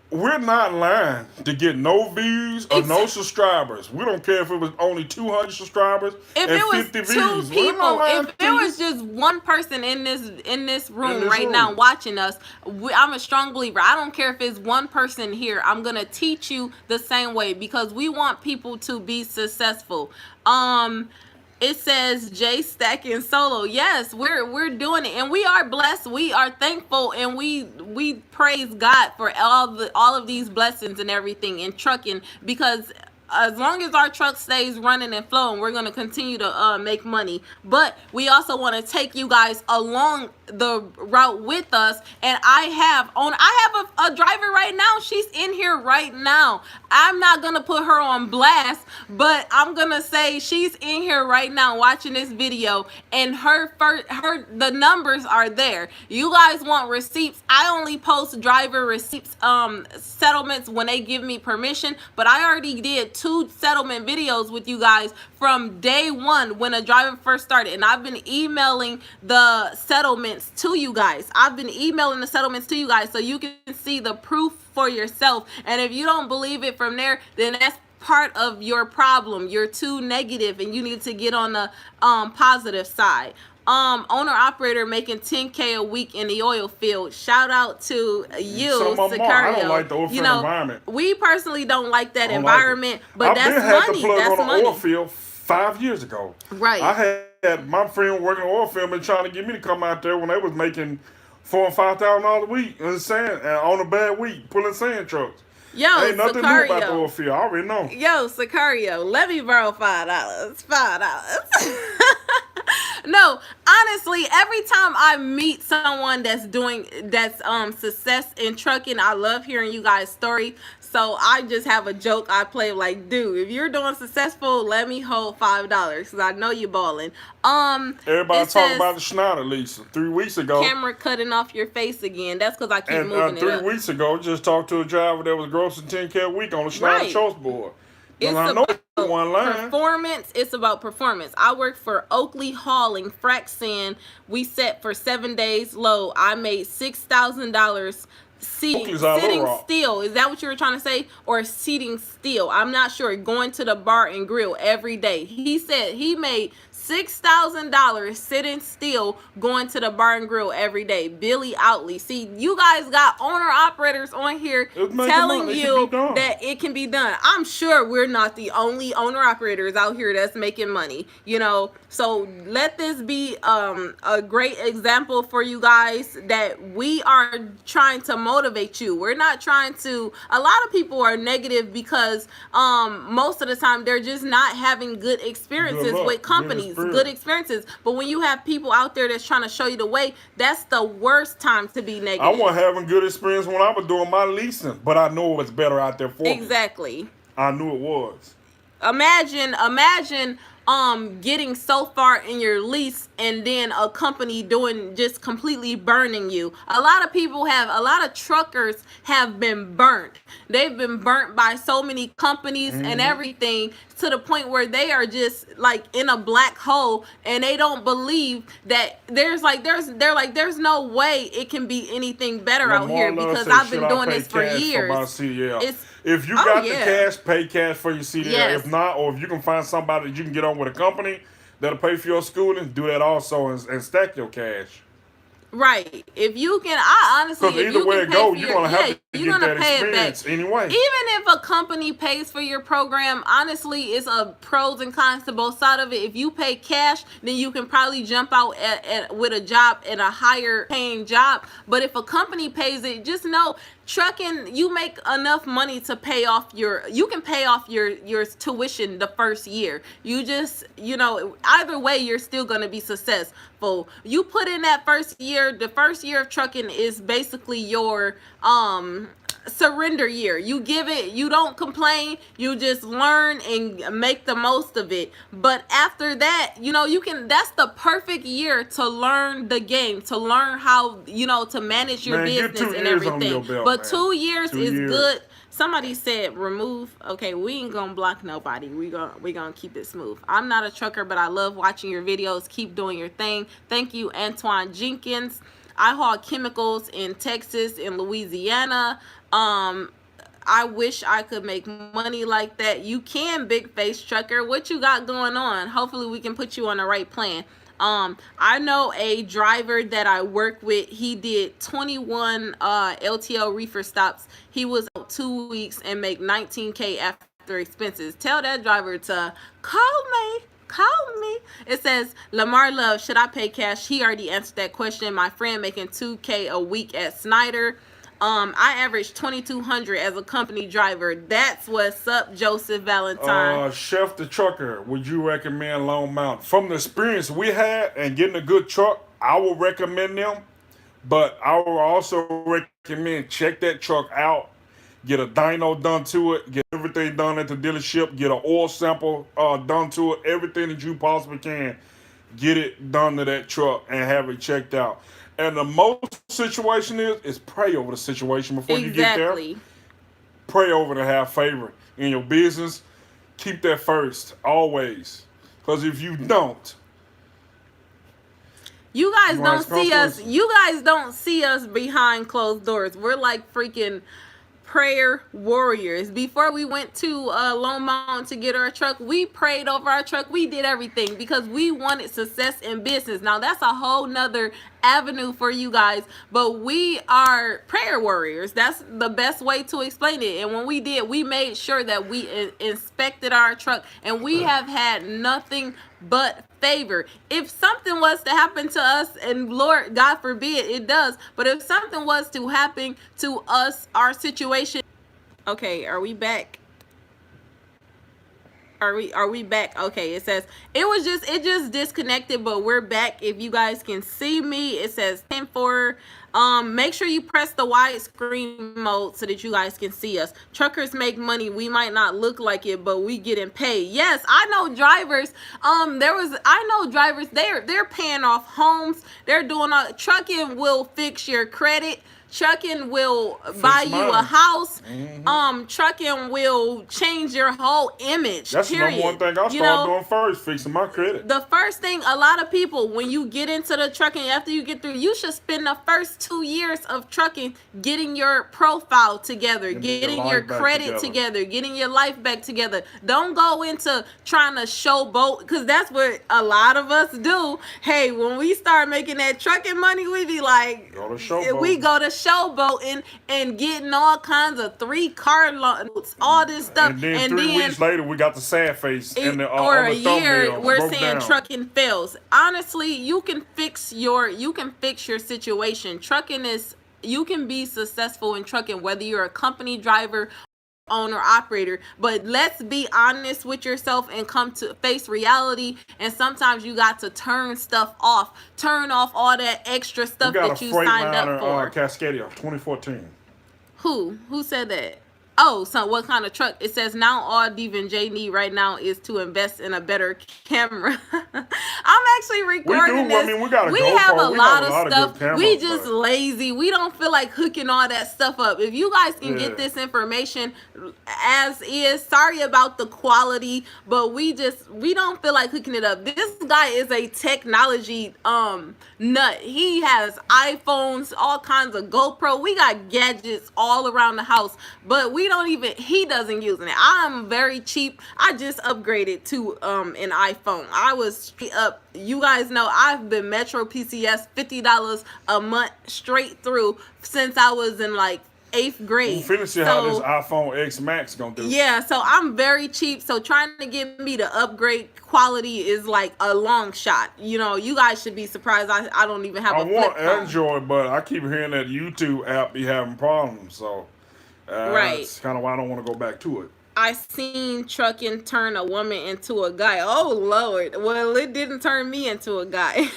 we're not lying to get no views or no subscribers. We don't care if it was only 200 subscribers and 50 views. Two people, if there was just one person in this room right now watching us, I'm a strong believer. I don't care if it's one person here. I'm gonna teach you the same way, because we want people to be successful. It says Jay stacking solo. Yes, we're doing it, and we are blessed. We are thankful, and we praise God for all of these blessings and everything in trucking, because as long as our truck stays running and flowing, we're going to continue to make money. But we also want to take you guys along the route with us. And I have a driver right now. She's in here right now. I'm not going to put her on blast, but I'm going to say she's in here right now watching this video, and the numbers are there. You guys want receipts? I only post driver receipts, settlements when they give me permission, but I already did 2 settlement videos with you guys from day one when a driver first started, and I've been emailing the settlements to you guys. So you can see the proof for yourself. And if you don't believe it from there, then that's part of your problem. You're too negative, and you need to get on the positive side. Owner operator making $10K a week in the oil field. Shout out to you, Sicario. I don't like the oil field environment. We personally don't like that environment, but that's money. That's money. Oil field 5 years ago. Right. I had my friend working in oil field and trying to get me to come out there when they was making $4,000 and $5,000 a week in sand on a bad week pulling sand trucks. Yo, ain't nothing new about the oil field. I already know. Yo, Sicario, let me borrow $5. $5. No, honestly, every time I meet someone that's success in trucking, I love hearing you guys' story. So I just have a joke I play like, dude, if you're doing successful, let me hold $5 because I know you balling. Everybody talking about the Schneider lease 3 weeks ago. Camera cutting off your face again. That's because I keep moving it up. 3 weeks ago, just talked to a driver that was grossing $10K a week on the Schneider choice board. It's about performance. It's about performance. I work for Oakley Hauling Frac Sand. We set for 7 days low. I made $6,000 sitting still. Is that what you were trying to say? Or seating still? I'm not sure. Going to the bar and grill every day. He said he made $6,000 sitting still going to the bar and grill every day. Billy Outley. See, you guys got owner operators on here telling you that it can be done. I'm sure we're not the only owner operators out here that's making money, you know. So let this be a great example for you guys that we are trying to motivate you. We're not trying to. A lot of people are negative because most of the time they're just not having good experiences with companies. Good experiences, but when you have people out there that's trying to show you the way, that's the worst time to be negative. I wasn't having good experience when I was doing my leasing, but I know it was better out there for me. Exactly. I knew it was. Imagine getting so far in your lease and then a company just completely burning you. A lot of truckers have been burnt. They've been burnt by so many companies and everything to the point where they are just like in a black hole and they don't believe that there's no way it can be anything better out here because I've been doing this for years. If you got the cash, pay cash for your CDL. Yes. If not, or if you can find somebody that you can get on with a company that'll pay for your schooling, do that also and stack your cash. Right. If you can, I honestly, because either way it goes, you're gonna have to get that experience anyway. Even if a company pays for your program, honestly, it's a pros and cons to both sides of it. If you pay cash, then you can probably jump out with a job at a higher paying job. But if a company pays it, just know trucking, you make enough money to pay off your tuition the first year. You just, either way, you're still going to be successful. You put in that first year, the first year of trucking is basically your surrender year. You give it, you don't complain, you just learn and make the most of it. But after that, that's the perfect year to learn the game, to learn how, to manage your business and everything. But 2 years is good. Somebody said remove. Okay, we ain't gonna block nobody. We gonna keep it smooth. I'm not a trucker, but I love watching your videos. Keep doing your thing. Thank you, Antoine Jenkins. I haul chemicals in Texas and Louisiana. I wish I could make money like that. You can, big face trucker. What you got going on? Hopefully we can put you on the right plan. I know a driver that I work with. He did 21 LTL reefer stops. He was out 2 weeks and make $19K after expenses. Tell that driver to call me. It says, Lamar Love, should I pay cash? He already answered that question. My friend making $2K a week at Snyder. I average $2,200 as a company driver. That's what's up, Joseph Valentine. Chef the Trucker, would you recommend Long Mountain? From the experience we had and getting a good truck, I would recommend them. But I would also recommend check that truck out. Get a dyno done to it. Get everything done at the dealership. Get an oil sample done to it. Everything that you possibly can. Get it done to that truck and have it checked out. And the most situation is pray over the situation before you get there. Pray over to have favor in your business. Keep that first, always. Because if you don't, you guys don't see us. You guys don't see us behind closed doors. We're like freaking prayer warriors. Before we went to Lone Mountain to get our truck, we prayed over our truck. We did everything because we wanted success in business. Now that's a whole nother avenue for you guys, but we are prayer warriors. That's the best way to explain it. And when we did, we made sure that we inspected our truck, and we have had nothing but favor. If something was to happen to us, and Lord God forbid it does, but if something was to happen to us, our situation. Okay, are we back? Are we back? Okay, it says it just disconnected, but we're back. If you guys can see me, it says 10-4. Make sure you press the widescreen mode so that you guys can see us. Truckers make money. We might not look like it, but we getting paid. Yes, I know drivers. I know drivers. They're paying off homes. They're doing trucking will fix your credit. Trucking will buy you a house. Trucking will change your whole image. That's the number one thing I started doing first, fixing my credit. The first thing, a lot of people, when you get into the trucking, after you get through, you should spend the first 2 years of trucking getting your profile together, getting your credit together, getting your life back together. Don't go into trying to showboat, because that's what a lot of us do. Hey, when we start making that trucking money, we be like, we go to showboating and getting all kinds of 3-car loans, all this stuff, and then 3 weeks later we got the sad face and the or a year we're saying down. Trucking fails. Honestly, you can fix your situation. Trucking is, you can be successful in trucking whether you're a company driver, owner, operator, but let's be honest with yourself and come to face reality. And sometimes you got to turn off all that extra stuff that you signed up for. Cascadia 2014. Who said that? Oh, so what kind of truck? It says now all Diva and J need right now is to invest in a better camera. I'm actually recording this. I mean, we have a lot of stuff. We just lazy. We don't feel like hooking all that stuff up. If you guys can get this information as is, sorry about the quality, but we don't feel like hooking it up. This guy is a technology nut. He has iPhones, all kinds of GoPro. We got gadgets all around the house, but he doesn't use it. I'm very cheap. I just upgraded to an iPhone. I was straight up. You guys know I've been Metro PCS $50 a month straight through since I was in like 8th grade. We'll finish how this iPhone X Max gonna do. Yeah, so I'm very cheap. So trying to get me to upgrade quality is like a long shot. You know, you guys should be surprised. I don't even have a flip phone. I want Android, but I keep hearing that YouTube app be having problems. So that's kind of why I don't want to go back to it. I seen trucking turn a woman into a guy. Oh Lord. Well, it didn't turn me into a guy.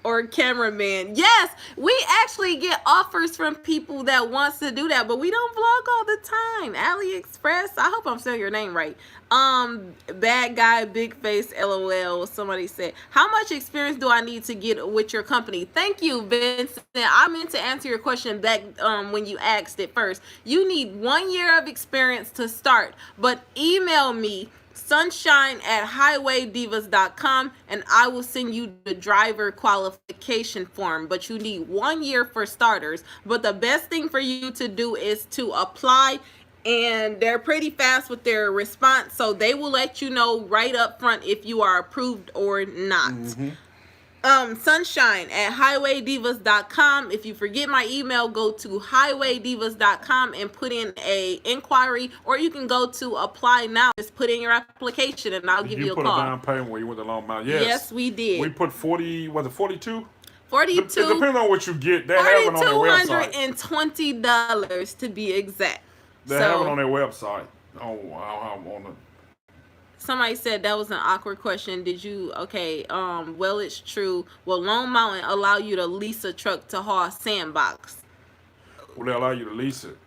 Or cameraman. Yes, we actually get offers from people that wants to do that, but we don't vlog all the time. AliExpress. I hope I'm saying your name right. Bad guy, big face, LOL. Somebody said, how much experience do I need to get with your company? Thank you, Vincent. I meant to answer your question back when you asked it first. You need 1 year of experience to start, but email me sunshine@highwaydivas.com and I will send you the driver qualification form. But you need 1 year for starters. But the best thing for you to do is to apply, and they're pretty fast with their response, so they will let you know right up front if you are approved or not. Sunshine@highwaydivas.com. If you forget my email, go to highwaydivas.com and put in a inquiry, or you can go to apply now. Just put in your application and I'll give you a call. You put a down payment where you went the long amount. Yes, we did. We put 40, was it 42? 42. It depends on what you get. They have it on their website. $420 to be exact. They have it on their website. Somebody said that was an awkward question. Did you? Okay. Well, it's true. Will Lone Mountain allow you to lease a truck to haul sandbox? Will they allow you to lease it?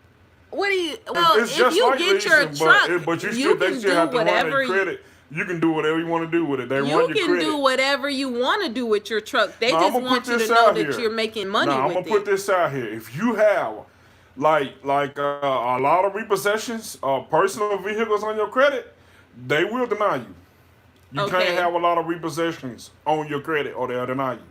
What do you? Well, if you get your truck, but you can do whatever. Credit. You can do whatever you want to do with it. You can do whatever you want to do with your truck. They just want you to know that you're making money with it. I'm gonna put this out here. If you have like a lot of repossessions of personal vehicles on your credit, they will deny you. You can't have a lot of repossessions on your credit or they'll deny you.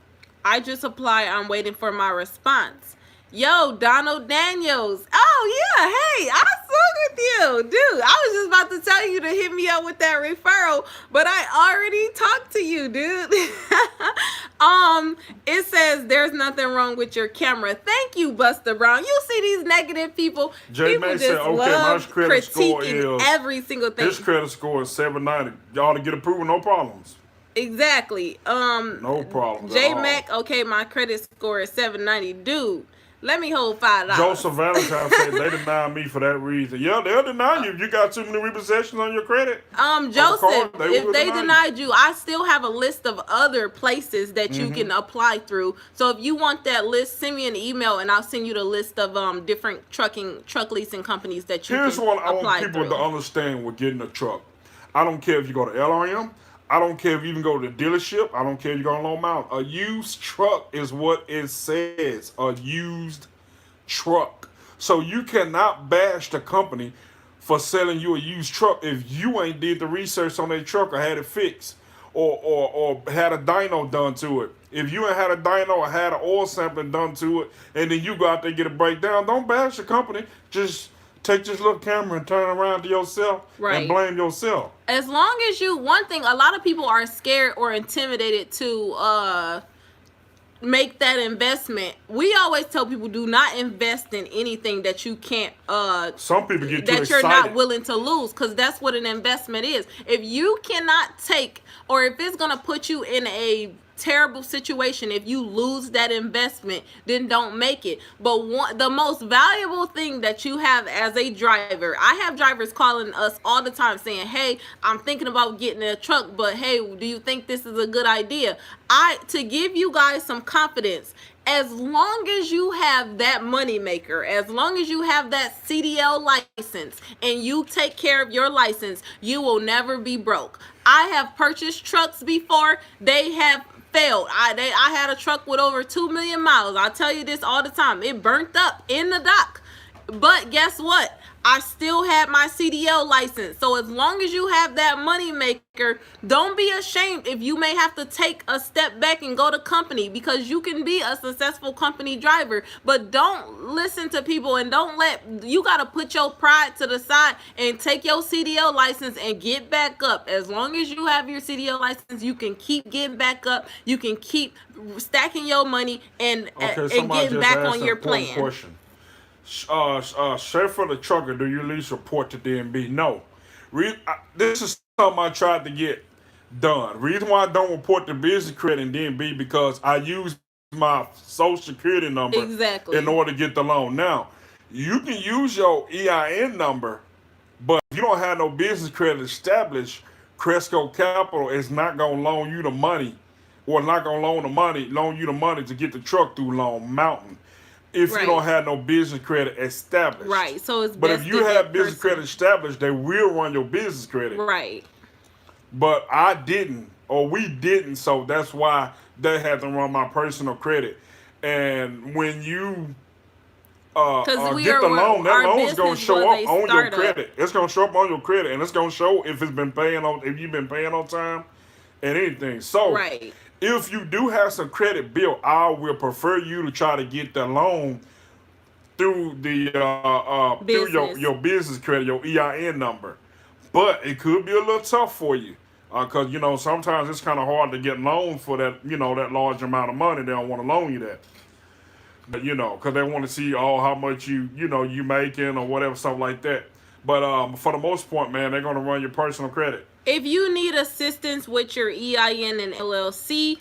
I just applied. I'm waiting for my response. Yo, Donald Daniels. Oh, yeah. Hey, I spoke with you. Dude, I was just about to tell you to hit me up with that referral, but I already talked to you, dude. It says there's nothing wrong with your camera. Thank you, Buster Brown. You see these negative people. People J-Man just said, okay, my love credit score critiquing is every single thing. his credit score is 790. Y'all to get approval, no problems. Exactly. No problem. J Mac, okay, my credit score is 790. Dude, let me hold $5. Joseph Valentine said they denied me for that reason. Yeah, they'll deny you. You got too many repossessions on your credit. Joseph, if they denied you, I still have a list of other places that you can apply through. So if you want that list, send me an email and I'll send you the list of different truck leasing companies that you can apply through. Here's what I want people to understand with getting a truck. I don't care if you go to LRM. I don't care if you even go to the dealership. I don't care if you go to Long Mountain. A used truck is what it says. A used truck. So you cannot bash the company for selling you a used truck if you ain't did the research on that truck or had it fixed or had a dyno done to it. If you ain't had a dyno or had an oil sampling done to it and then you go out there and get a breakdown, don't bash the company. Just take this little camera and turn around to yourself and blame yourself. As long as one thing, a lot of people are scared or intimidated to make that investment. We always tell people, do not invest in anything that you can't some people get that you're not willing to lose, because that's what an investment is. If you cannot take, or if it's gonna put you in a terrible situation, if you lose that investment, then don't make it. But the most valuable thing that you have as a driver, I have drivers calling us all the time saying, hey, I'm thinking about getting a truck, but hey, do you think this is a good idea? To give you guys some confidence, as long as you have that money maker, as long as you have that CDL license and you take care of your license, you will never be broke. I have purchased trucks before. They have failed. I had a truck with over 2 million miles. I tell you this all the time. It burnt up in the dock. But guess what? I still had my CDL license. So as long as you have that money maker, don't be ashamed if you may have to take a step back and go to company, because you can be a successful company driver. But don't listen to people and you got to put your pride to the side and take your CDL license and get back up. As long as you have your CDL license, you can keep getting back up. You can keep stacking your money and getting back on your plan. Question. Chauffeur the trucker, do you lease report to DMB? No. This is something I tried to get done. Reason why I don't report the business credit in DMB, because I use my social security number in order to get the loan. Now, you can use your EIN number, but if you don't have no business credit established, Cresco Capital is not going to loan you the money, or not going to loan you the money to get the truck through Long Mountain. If you don't have no business credit established. Right. So it's But if you have business credit established, they will run your business credit. Right. But I didn't, or we didn't, so that's why they had to run my personal credit. And when you get the loan, that loan's gonna show up on your credit. It's gonna show up on your credit, and it's gonna show if you've been paying on time and anything. So if you do have some credit built, I will prefer you to try to get the loan through the through your business credit, your EIN number. But it could be a little tough for you, because sometimes it's kind of hard to get loans for that that large amount of money. They don't want to loan you that, but because they want to see how much you making or whatever, something like that. But for the most part, man, they're gonna run your personal credit. If you need assistance with your EIN and LLC,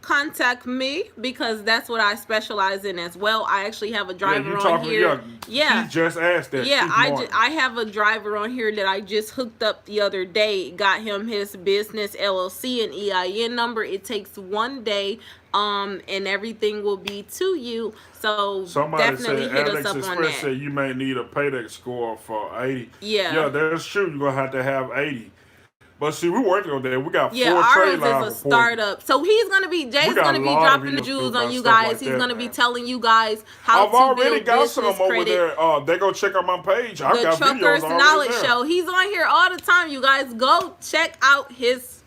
contact me, because that's what I specialize in as well. I actually have a driver on here. Yeah, he just asked that. Yeah, I have a driver on here that I just hooked up the other day. Got him his business LLC and EIN number. It takes 1 day, and everything will be to you. So definitely hit us up on that. Said you may need a paydex score for 80. Yeah, that's true. You're gonna have 80. But see, we're working on that. We got 4 trade lines. Ours is a startup. So Jay's gonna be dropping the jewels on you guys. He's gonna be telling you guys how to build business credit. I've already got some over there. They go check out my page. I've got Truckers videos Knowledge Show. He's on here all the time. You guys go check out his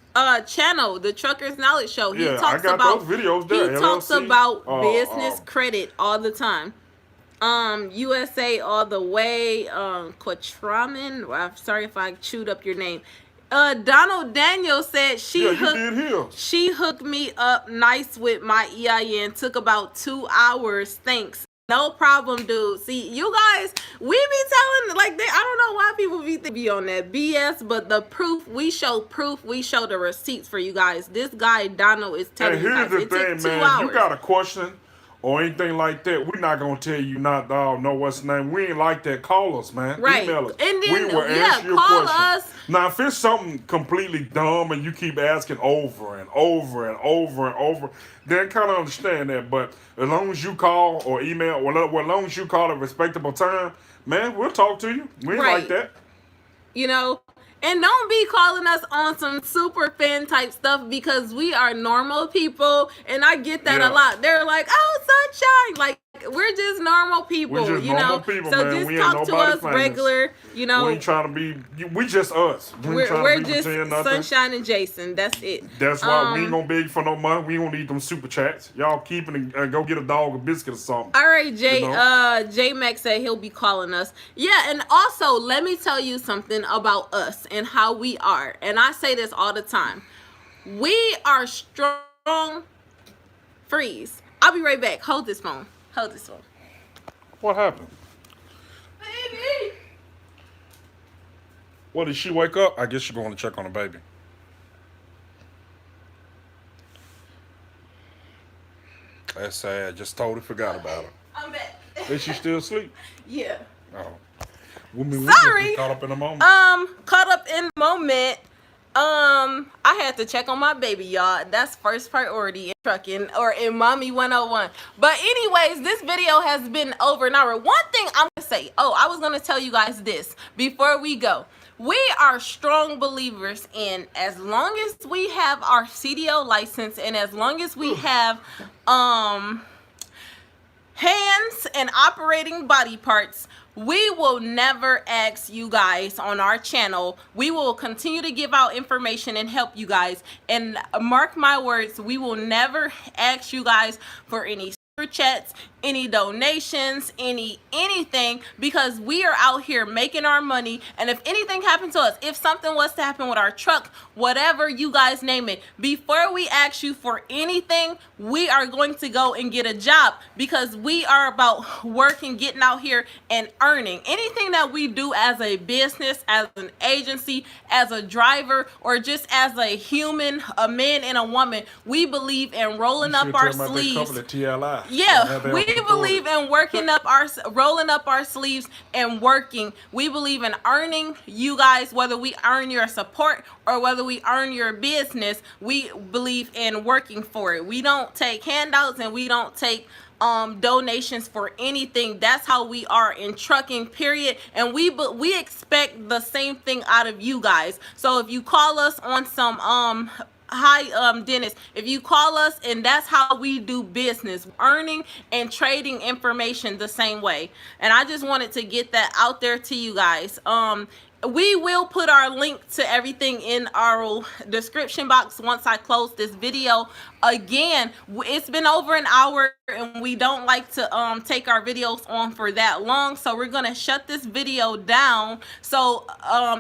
channel, the Truckers Knowledge Show. He talks about those videos there. He talks about business credit all the time. USA all the way. Quatraman. I'm sorry if I chewed up your name. Donald Daniel said you did his. she hooked me up nice with my EIN. Took about 2 hours. Thanks. No problem, dude. See, you guys, we be telling, like, I don't know why people be on that BS, but the proof, we show the receipts for you guys. This guy, Donald, is telling you guys. Here's the thing, man. You got a question or anything like that, we're not going to tell you not know what's the name. We ain't like that. Call us, man. Right. Email us. And then, we will answer your call question. us. Now, if it's something completely dumb and you keep asking over and over and over and over, then kind of understand that. But as long as you call or email, or as long as you call at a respectable time, man, we'll talk to you. We ain't like that. You know, and don't be calling us on some super fan type stuff, because we are normal people, and I get that a lot. They're like, "Oh, sunshine!" Like, we're just normal people, we're just normal people, so man. just we talk to us famous. regular. You know, we ain't trying to be. We just us. We're just Sunshine and Jason. That's it. That's why we ain't gonna beg for no money. We don't need them super chats. Y'all keep it and go get a dog a biscuit or something. All right, Jay. You know? J Max said he'll be calling us. Yeah, and also let me tell you something about us and how we are. And I say this all the time. We are strong. Freeze. I'll be right back. Hold this phone. What happened? Baby. What, did she wake up? I guess she's going to check on the baby. That's sad. Just totally forgot about her. I'm back. Is she still asleep? Yeah. Oh. We Sorry. Caught up in the moment. Caught up in the moment. I had to check on my baby, y'all. That's first priority in trucking or in Mommy 101. But anyways, this video has been over an hour. One thing I'm gonna say, I was gonna tell you guys this before we go. We are strong believers in, as long as we have our CDL license and as long as we have hands and operating body parts, we will never ask you guys on our channel. We will continue to give out information and help you guys. And mark my words, we will never ask you guys for any super chats, any donations, anything, because we are out here making our money. And if anything happened to us, if something was to happen with our truck, whatever you guys name it, before we ask you for anything, we are going to go and get a job, because we are about working, getting out here and earning. Anything that we do as a business, as an agency, as a driver, or just as a human, a man and a woman, we believe in rolling up our sleeves. Yeah, we believe in rolling up our sleeves and working. We believe in earning you guys, whether we earn your support or whether we earn your business. We believe in working for it. We don't take handouts and we don't take donations for anything. That's how we are in trucking, period. And we expect the same thing out of you guys. So if you call us on some hi Dennis, if you call us, and that's how we do business, earning and trading information the same way. And I just wanted to get that out there to you guys. We will put our link to everything in our description box once I close this video. Again, it's been over an hour and we don't like to take our videos on for that long, so we're gonna shut this video down. So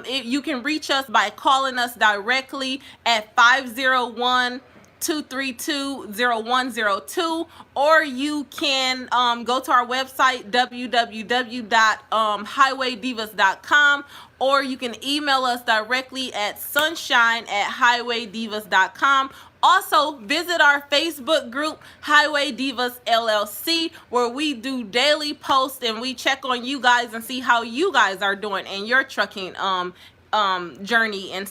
you can reach us by calling us directly at 501-232-0102, or you can go to our website www.highwaydivas.com, or you can email us directly at sunshine@highwaydivas.com. Also, visit our Facebook group, Highway Divas LLC, where we do daily posts and we check on you guys and see how you guys are doing in your trucking journey. And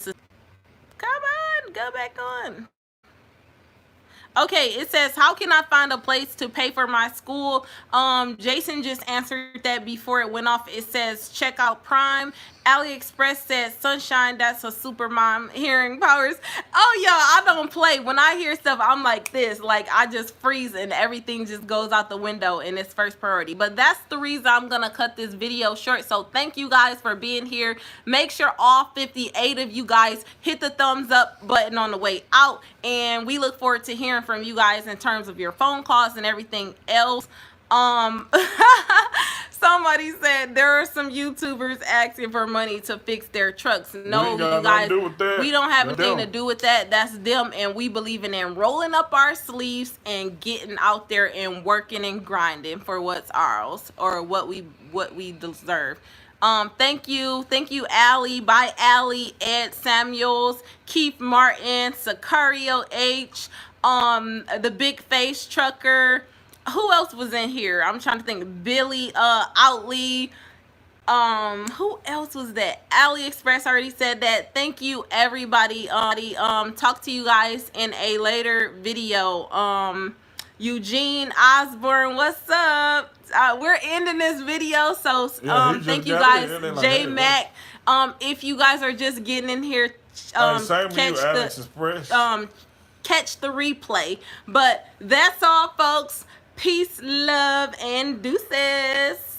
come on, go back on. Okay, it says, how can I find a place to pay for my school? Jason just answered that before it went off. It says, check out Prime. AliExpress said, Sunshine, that's a super mom, hearing powers. Oh, y'all, I don't play. When I hear stuff, I'm like this. Like, I just freeze and everything just goes out the window and it's first priority. But that's the reason I'm going to cut this video short. So thank you guys for being here. Make sure all 58 of you guys hit the thumbs up button on the way out. And we look forward to hearing from you guys in terms of your phone calls and everything else. Somebody said there are some YouTubers asking for money to fix their trucks. No, you guys, we don't have anything to do with that. That's them, and we believe in rolling up our sleeves and getting out there and working and grinding for what's ours or what we deserve. Thank you, Allie. Bye, Allie. Ed Samuels, Keith Martin, Sicario H, the Big Face Trucker. Who else was in here? I'm trying to think. Billy Outley. Who else was that? AliExpress already said that. Thank you, everybody. Talk to you guys in a later video. Eugene Osborne, what's up? We're ending this video, so thank you guys. J Mac. If you guys are just getting in here, catch the replay. But that's all, folks. Peace, love, and deuces.